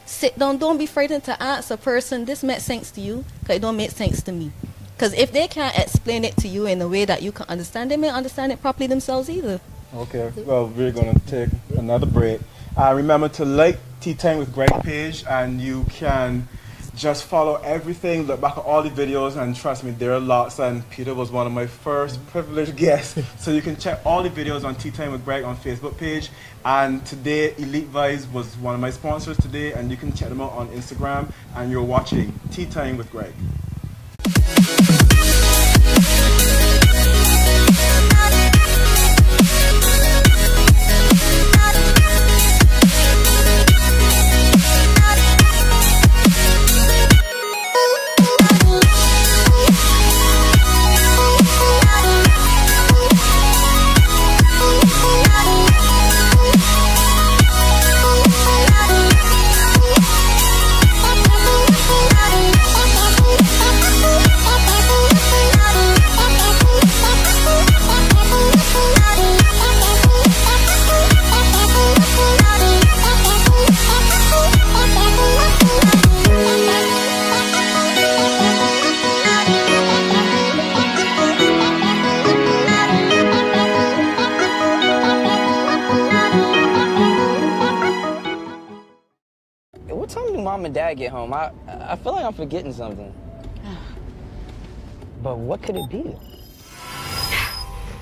sit down. Don't be frightened to ask a person, this makes sense to you? Because it don't make sense to me. Because if they can't explain it to you in a way that you can understand, they may understand it properly themselves either. Okay, well, we're going to take another break. Remember to like Teatime with Greg page, and you can just follow everything, look back at all the videos, and trust me, there are lots, and Peter was one of my first privileged guests. So you can check all the videos on Teatime with Greg on Facebook page. And today, Elite Vibes was one of my sponsors today, and you can check them out on Instagram. And you're watching Teatime with Greg. What time do Mom and Dad get home? I feel like I'm forgetting something. But what could it be?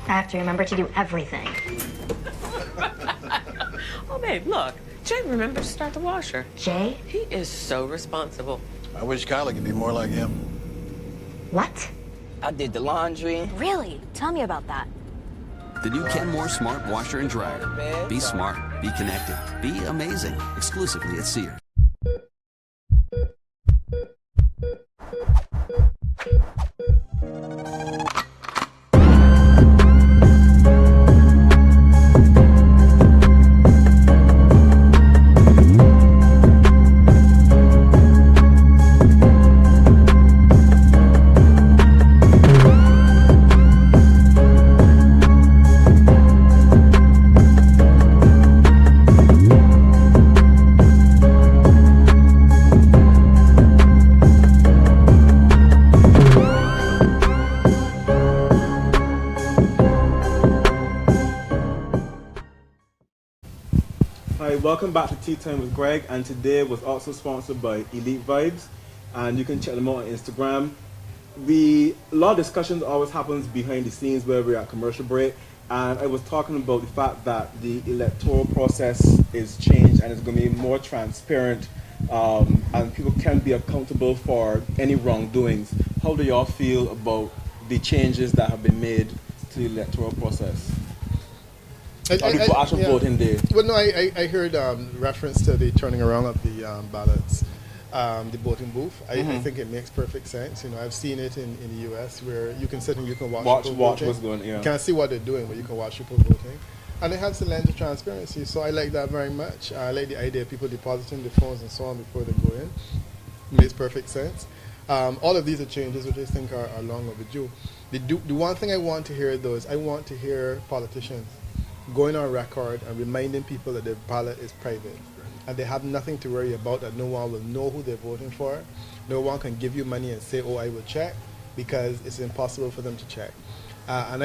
I have to remember to do everything. Oh, babe, look. Jay remembered to start the washer. Jay? He is so responsible. I wish Kylie could be more like him. What? I did the laundry. Really? Tell me about that. The new Kenmore Smart Washer and Dryer. Be smart, be connected, be amazing. Exclusively at Sears. Welcome back to Tea Time with Greg, and today was also sponsored by Elite Vibes, and you can check them out on Instagram. A lot of discussions always happens behind the scenes where we're at commercial break, and I was talking about the fact that the electoral process is changed and it's going to be more transparent, and people can be accountable for any wrongdoings. How do y'all feel about the changes that have been made to the electoral process? People actually voting there. Well, no, I heard reference to the turning around of the ballots, the voting booth. I think it makes perfect sense. You know, I've seen it in the U.S. where you can sit and you can watch people voting. What's going on. Yeah. You can't see what they're doing, but you can watch people voting. And it has the lens of transparency, so I like that very much. I like the idea of people depositing their phones and so on before they go in. It makes perfect sense. All of these are changes which I think are long overdue. The one thing I want to hear, though, is I want to hear politicians going on record and reminding people that their ballot is private and they have nothing to worry about, that no one will know who they're voting for. No one can give you money and say, oh, I will check, because it's impossible for them to check. And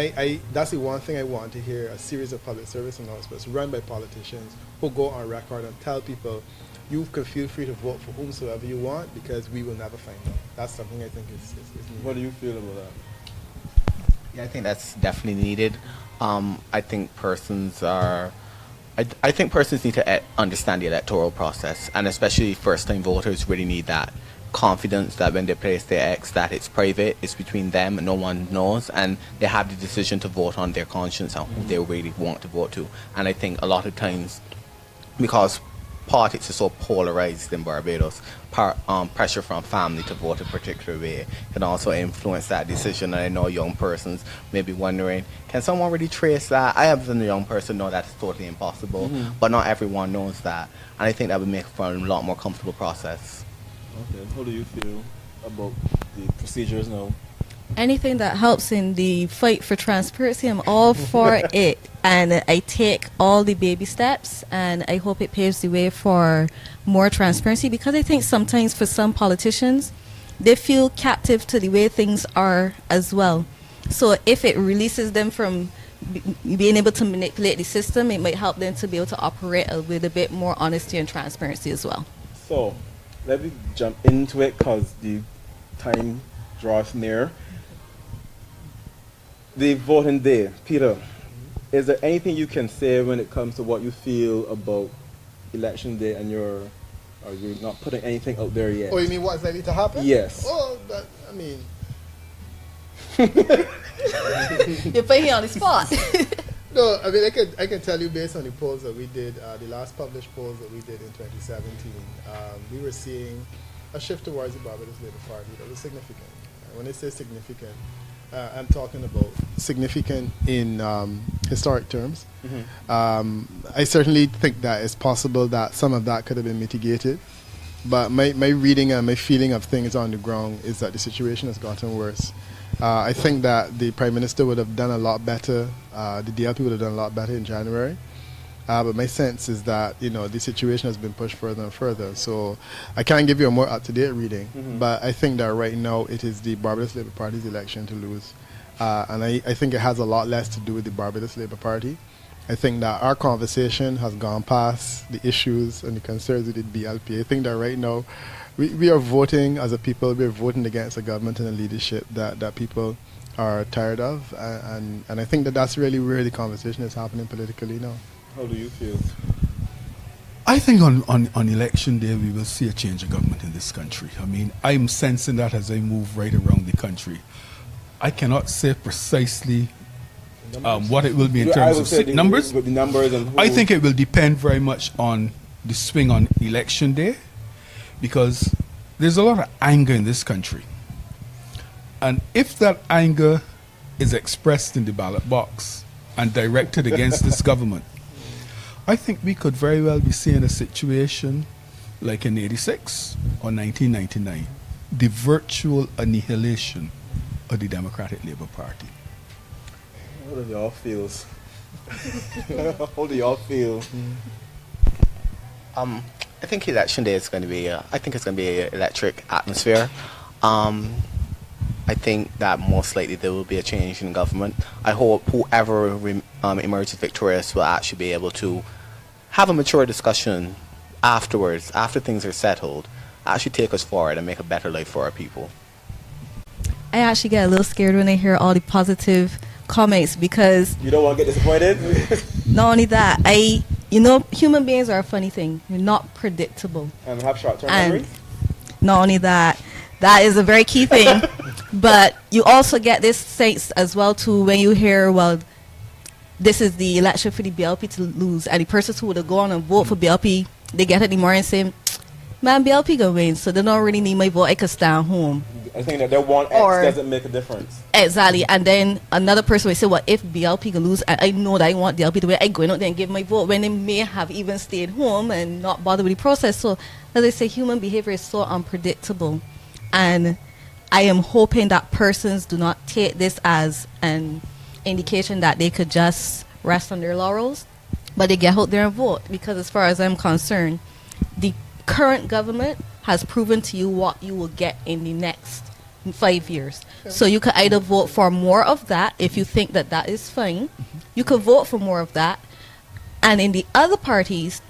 that's the one thing I want to hear, a series of public service announcements run by politicians who go on record and tell people, you can feel free to vote for whomsoever you want, because we will never find out. That's something I think is needed. What do you feel about that? Yeah, I think that's definitely needed. I think persons need to understand the electoral process, and especially first-time voters really need that confidence that when they place their X, that it's private, it's between them and no one knows, and they have the decision to vote on their conscience and who they really want to vote to. And I think a lot of times, because politics is so polarized in Barbados, pressure from family to vote a particular way can also influence that decision. And I know young persons may be wondering, can someone really trace that? I, as a young person, know that's totally impossible, but not everyone knows that. And I think that would make for a lot more comfortable process. Okay, how do you feel about the procedures now? Anything that helps in the fight for transparency, I'm all for it. And I take all the baby steps, and I hope it paves the way for more transparency, because I think sometimes for some politicians, they feel captive to the way things are as well. So if it releases them from being able to manipulate the system, it might help them to be able to operate with a bit more honesty and transparency as well. So, let me jump into it because the time draws near. The voting day, Peter. Is there anything you can say when it comes to what you feel about election day, and are you not putting anything out there yet? Oh, you mean what's likely to happen? Yes. Oh, that, I mean. You're putting me on the spot. No, I mean, I can tell you based on the polls that we did, the last published polls that we did in 2017, we were seeing a shift towards the Barbados Labour Party that was significant. When I say significant, I'm talking about significant in historic terms. I certainly think that it's possible that some of that could have been mitigated. But my reading and my feeling of things on the ground is that the situation has gotten worse. I think that the Prime Minister would have done a lot better, the DLP would have done a lot better in January. But my sense is that, the situation has been pushed further and further. So I can't give you a more up-to-date reading, but I think that right now it is the Barbados Labour Party's election to lose. And I think it has a lot less to do with the Barbados Labour Party. I think that our conversation has gone past the issues and the concerns with the BLP. I think that right now we are voting as a people, we are voting against a government and a leadership that people are tired of. And I think that that's really where the conversation is happening politically now. How do you feel? I think on election day we will see a change of government in this country. I mean, I'm sensing that as I move right around the country. I cannot say precisely what it will be in terms of numbers. With the numbers and I think it will depend very much on the swing on election day, because there's a lot of anger in this country. And if that anger is expressed in the ballot box and directed against this government, I think we could very well be seeing a situation like in 86 or 1999, the virtual annihilation of the Democratic Labour Party. How do y'all feel? How do y'all feel? I think election day is going to be. I think it's going to be an electric atmosphere. I think that most likely there will be a change in government. I hope whoever emerges victorious will actually be able to have a mature discussion afterwards, after things are settled, actually take us forward and make a better life for our people. I actually get a little scared when I hear all the positive comments, because you don't want to get disappointed. Not only that, human beings are a funny thing. You're not predictable. And have short-term memories. Not only that is a very key thing. But you also get this sense as well too when you hear, well, this is the election for the BLP to lose, and the persons who would have gone and vote for BLP, they get it anymore and say, man, BLP gonna win, so they don't really need my vote, I could stand home. I think that their 1X doesn't make a difference. Exactly. And then another person will say, well, if BLP can lose, I know that I want BLP to win, I go out there and give my vote, when they may have even stayed home and not bother with the process. So as I say, human behavior is so unpredictable, and I am hoping that persons do not take this as an indication that they could just rest on their laurels, but they get out there and vote, because as far as I'm concerned, the current government has proven to you what you will get in the next 5 years. So you could either vote for more of that if you think that is fine. You could vote for more of that. And in the other parties,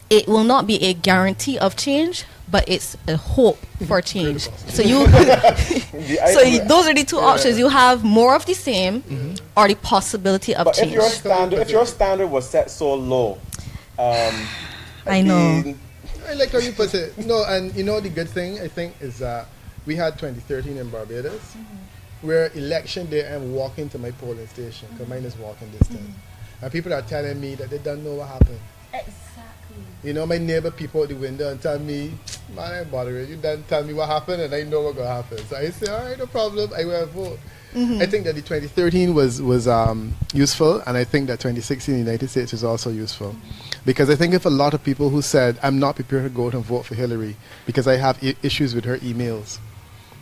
it will not be a guarantee of change, but it's a hope for change. So those are the two options. You have more of the same or the possibility of change. If your standard was set so low, I know. I like how you put it. No, and the good thing I think is that we had 2013 in Barbados, where election day I'm walking to my polling station, because mine is walking distance, and people are telling me that they don't know what happened. Exactly. My neighbor peep out the window and tell me, man, I ain't bothering you. Don't tell me what happened, and I know what's gonna happen. So I say, all right, no problem. I will vote. I think that the 2013 was useful, and I think that 2016 in the United States is also useful, because I think if a lot of people who said, I'm not prepared to go out and vote for Hillary because I have issues with her emails,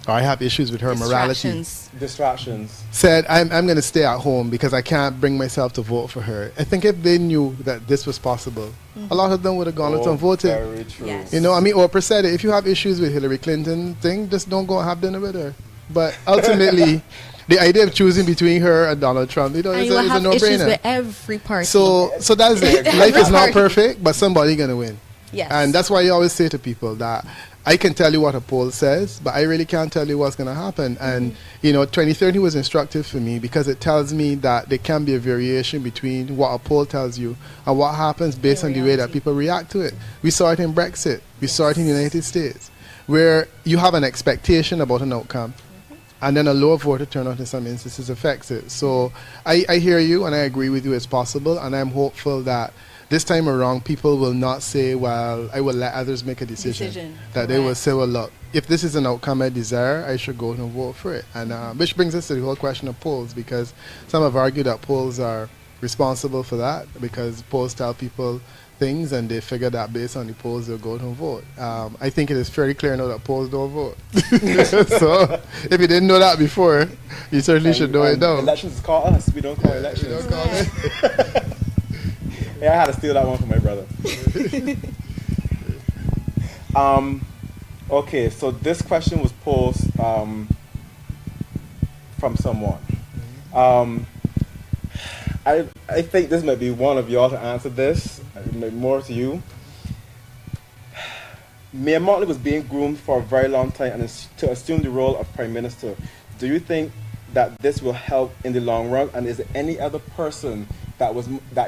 or I have issues with her morality, said, I'm going to stay at home because I can't bring myself to vote for her. I think if they knew that this was possible, a lot of them would have gone out and voted. Very true. Yes. Oprah said it, if you have issues with Hillary Clinton thing, just don't go and have dinner with her. But ultimately, the idea of choosing between her and Donald Trump, is a no-brainer. Issues with every party. So that's it. Life is not perfect, but somebody's going to win. Yes. And that's why you always say to people that I can tell you what a poll says, but I really can't tell you what's going to happen. And, 2030 was instructive for me because it tells me that there can be a variation between what a poll tells you and what happens based on the way that people react to it. We saw it in Brexit. We saw it in the United States, where you have an expectation about an outcome, and then a lower voter turnout in some instances affects it. So I hear you, and I agree with you, it's possible, and I'm hopeful that this time around, people will not say, well, I will let others make a decision. That they will say, well, look, if this is an outcome I desire, I should go and vote for it. And which brings us to the whole question of polls, because some have argued that polls are responsible for that, because polls tell people things and they figure that based on the polls they'll go and vote. I think it is fairly clear now that polls don't vote. So if you didn't know that before, you certainly should know it now. Elections call us. We don't call elections. We don't call it. Yeah, I had to steal that one from my brother. Okay, so this question was posed from someone. I think this might be one of y'all to answer this, maybe more to you. Mayor Motley was being groomed for a very long time and to assume the role of Prime Minister. Do you think that this will help in the long run? And is there any other person that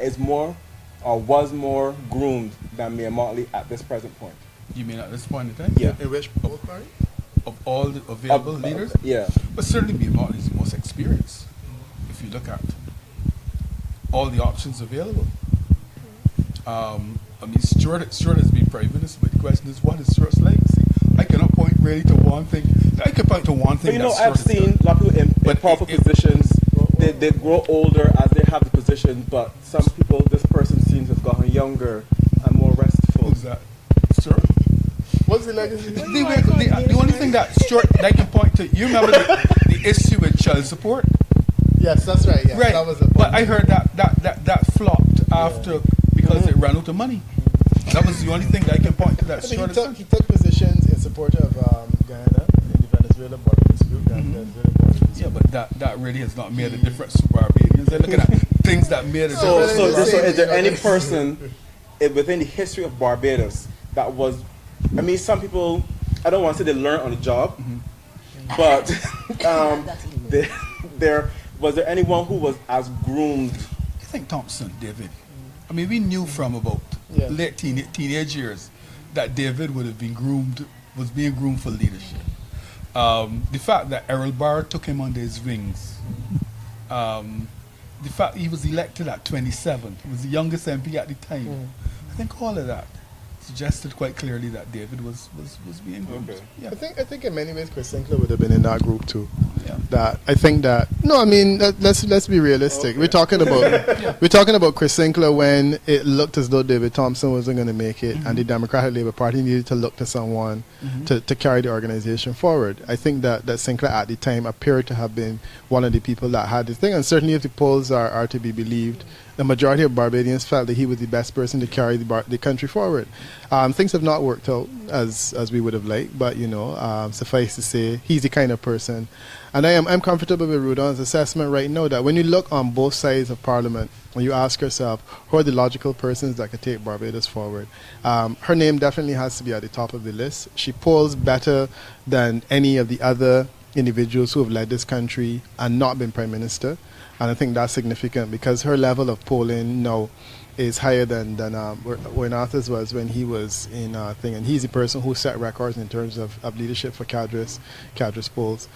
is more or was more groomed than Mayor Motley at this present point? You mean at this point in time? Yeah. In which poll party? Of all the available leaders? Yeah. But certainly Mayor Motley is the most experienced, if you look at all the options available. Stuart has been Prime Minister, but the question is, what is Stuart's legacy? I cannot point really to one thing. I can point to one thing. But I've seen a lot of people in powerful positions. They grow older as they have the position, but some people, this person seems to have gotten younger and more restful. Who's that? Stuart? What's the legacy? The only thing that Stuart that I can point to, you remember the issue with child support? Yes, that's right. Yeah, right. That was a but I heard that flopped after because it ran out of money. That was the only thing that I can point to that Stuart. He took positions in support of Guyana in the Venezuela border dispute. Yeah, but that really has not made a difference to Barbadians. They're looking at things that made a difference. So is there any person within the history of Barbados that was, some people, I don't want to say they learned on the job, but was there anyone who was as groomed? I think Thompson, David. We knew from about late teenage years that David would have been was being groomed for leadership. The fact that Errol Barr took him under his wings, the fact he was elected at 27, he was the youngest MP at the time. I think all of that suggested quite clearly that David was being groomed. Okay. Yeah. I think in many ways Chris Sinclair would have been in that group too. Yeah. Let's be realistic. Okay. We're talking about Chris Sinclair when it looked as though David Thompson wasn't going to make it, and the Democratic Labour Party needed to look to someone to carry the organization forward. I think that Sinclair at the time appeared to have been one of the people that had this thing, and certainly if the polls are to be believed, the majority of Barbadians felt that he was the best person to carry the country forward. Things have not worked out as we would have liked, but suffice to say, he's the kind of person. And I'm comfortable with Rudon's assessment right now that when you look on both sides of Parliament, when you ask yourself, who are the logical persons that could take Barbados forward? Her name definitely has to be at the top of the list. She polls better than any of the other individuals who have led this country and not been Prime Minister. And I think that's significant because her level of polling now is higher than when Arthur's was when he was in thing. And he's the person who set records in terms of leadership for Cadres polls.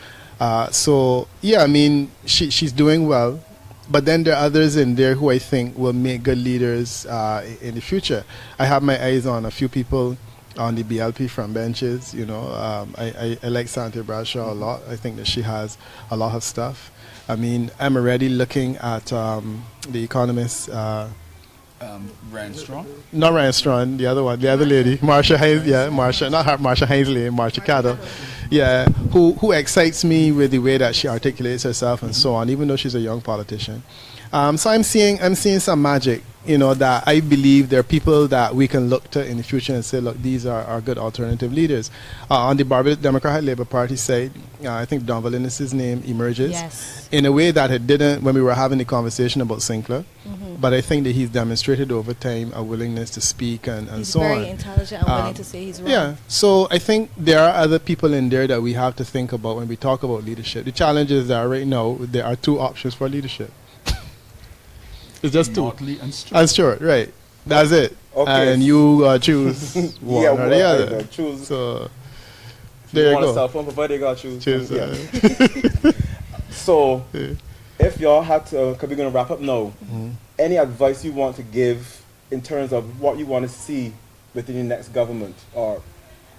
She's doing well. But then there are others in there who I think will make good leaders in the future. I have my eyes on a few people on the BLP front benches. I like Sante Bradshaw a lot. I think that she has a lot of stuff. I'm already looking at the economist. Ryan Strong? Not Ryan Strong, the other one, the other lady, Marsha Hayes. Yeah, Marsha Hainsley, Marsha Cadell. Yeah, who excites me with the way that she articulates herself and so on, even though she's a young politician. So I'm seeing some magic, that I believe there are people that we can look to in the future and say, look, these are good alternative leaders. On the Barbados Democratic Labour Party side, I think Don Valinis's name emerges in a way that it didn't when we were having the conversation about Sinclair. But I think that he's demonstrated over time a willingness to speak and so on. He's very intelligent and willing to say he's wrong. Yeah, so I think there are other people in there that we have to think about when we talk about leadership. The challenge is that right now there are two options for leadership. It's just two. Motley and Stewart, right. That's it. Okay. And you choose one or the other. Choose. So, there you go. Cell phone provider, you gotta choose. Choose. So, if y'all had to, because we're going to wrap up now, any advice you want to give in terms of what you want to see within your next government or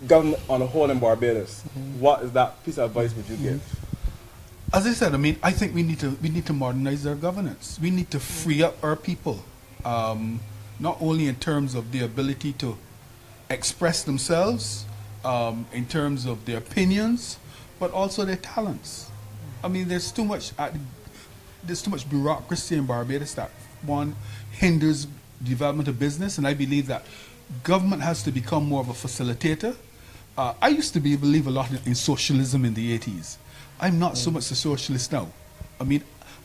government on a whole in Barbados, what is that piece of advice would you give? As I said, I think we need to modernize our governance. We need to free up our people, not only in terms of their ability to express themselves, in terms of their opinions, but also their talents. There's too much bureaucracy in Barbados that one hinders development of business, and I believe that government has to become more of a facilitator. I used to believe a lot in socialism in the 80s. I'm not so much a socialist now.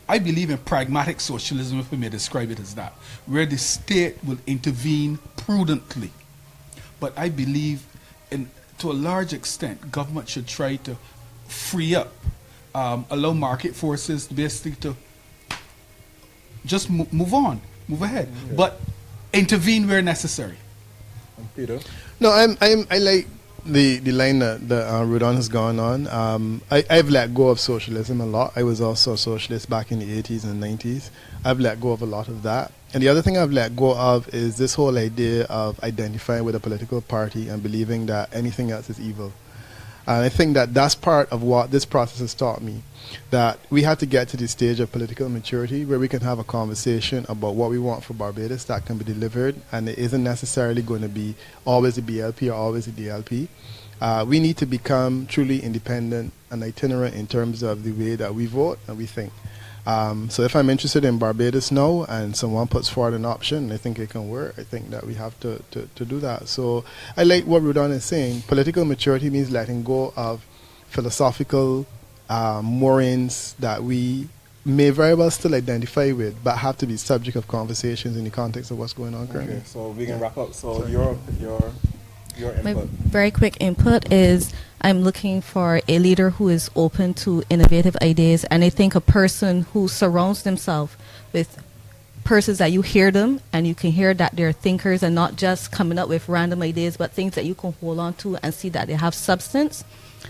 I believe in pragmatic socialism, if we may describe it as that, where the state will intervene prudently. But I believe, to a large extent, government should try to free up, allow market forces basically to just move ahead, but intervene where necessary. Peter? No, I like the line that Rudon has gone on. I've let go of socialism a lot. I was also a socialist back in the 80s and 90s. I've let go of a lot of that. And the other thing I've let go of is this whole idea of identifying with a political party and believing that anything else is evil. And I think that that's part of what this process has taught me, that we have to get to the stage of political maturity where we can have a conversation about what we want for Barbados that can be delivered, and it isn't necessarily going to be always a BLP or always a DLP. We need to become truly independent and itinerant in terms of the way that we vote and we think. So if I'm interested in Barbados now and someone puts forward an option and I think it can work, I think that we have to do that. So I like what Rudon is saying. Political maturity means letting go of philosophical moorings that we may very well still identify with, but have to be subject of conversations in the context of what's going on currently. Okay, so we can wrap up. So your input. My very quick input is I'm looking for a leader who is open to innovative ideas, and I think a person who surrounds themselves with persons that you hear them and you can hear that they're thinkers and not just coming up with random ideas, but things that you can hold on to and see that they have substance.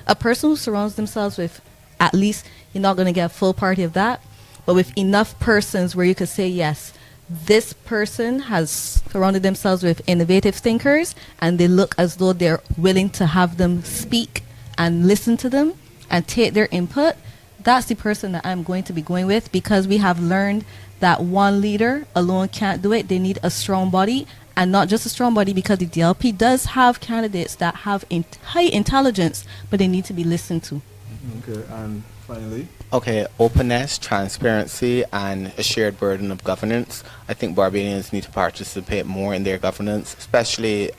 A person who surrounds themselves with, at least you're not going to get a full party of that, but with enough persons where you could say, yes, this person has surrounded themselves with innovative thinkers and they look as though they're willing to have them speak and listen to them and take their input. That's the person that I'm going to be going with, because we have learned that one leader alone can't do it. They need a strong body, and not just a strong body, because the DLP does have candidates that have high intelligence, but they need to be listened to. Okay, and finally? Okay, openness, transparency, and a shared burden of governance. I think Barbadians need to participate more in their governance, especially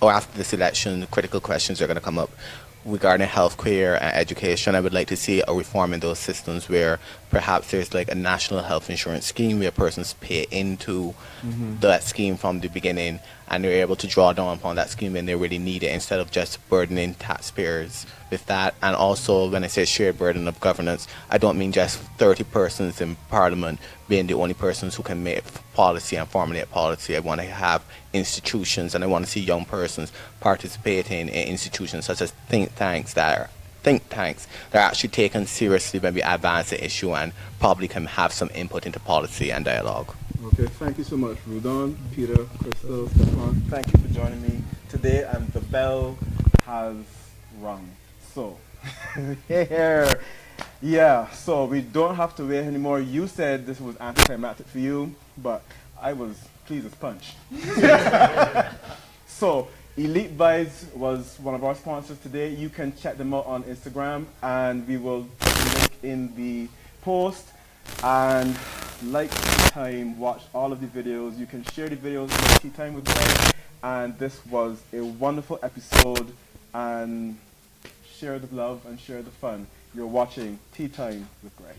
after this election. The critical questions are going to come up regarding healthcare and education. I would like to see a reform in those systems where perhaps there's like a national health insurance scheme where persons pay into that scheme from the beginning and they're able to draw down upon that scheme when they really need it, instead of just burdening taxpayers with that. And also, when I say shared burden of governance, I don't mean just 30 persons in Parliament being the only persons who can make policy and formulate policy. I want to have institutions, and I want to see young persons participating in institutions such as think tanks that are actually taken seriously when we advance the issue and probably can have some input into policy and dialogue. Okay, thank you so much, Rudon, Peter, Crystal, Stefan. Thank you for joining me today, and the bell has rung. So, here. Yeah, so we don't have to wait anymore. You said this was anticlimactic for you, but I was pleased as punch. So, Elite Vibes was one of our sponsors today. You can check them out on Instagram, and we will put the link in the post. And like Teatime, watch all of the videos. You can share the videos with Teatime with Greg. And this was a wonderful episode. And share the love and share the fun. You're watching Teatime with Greg.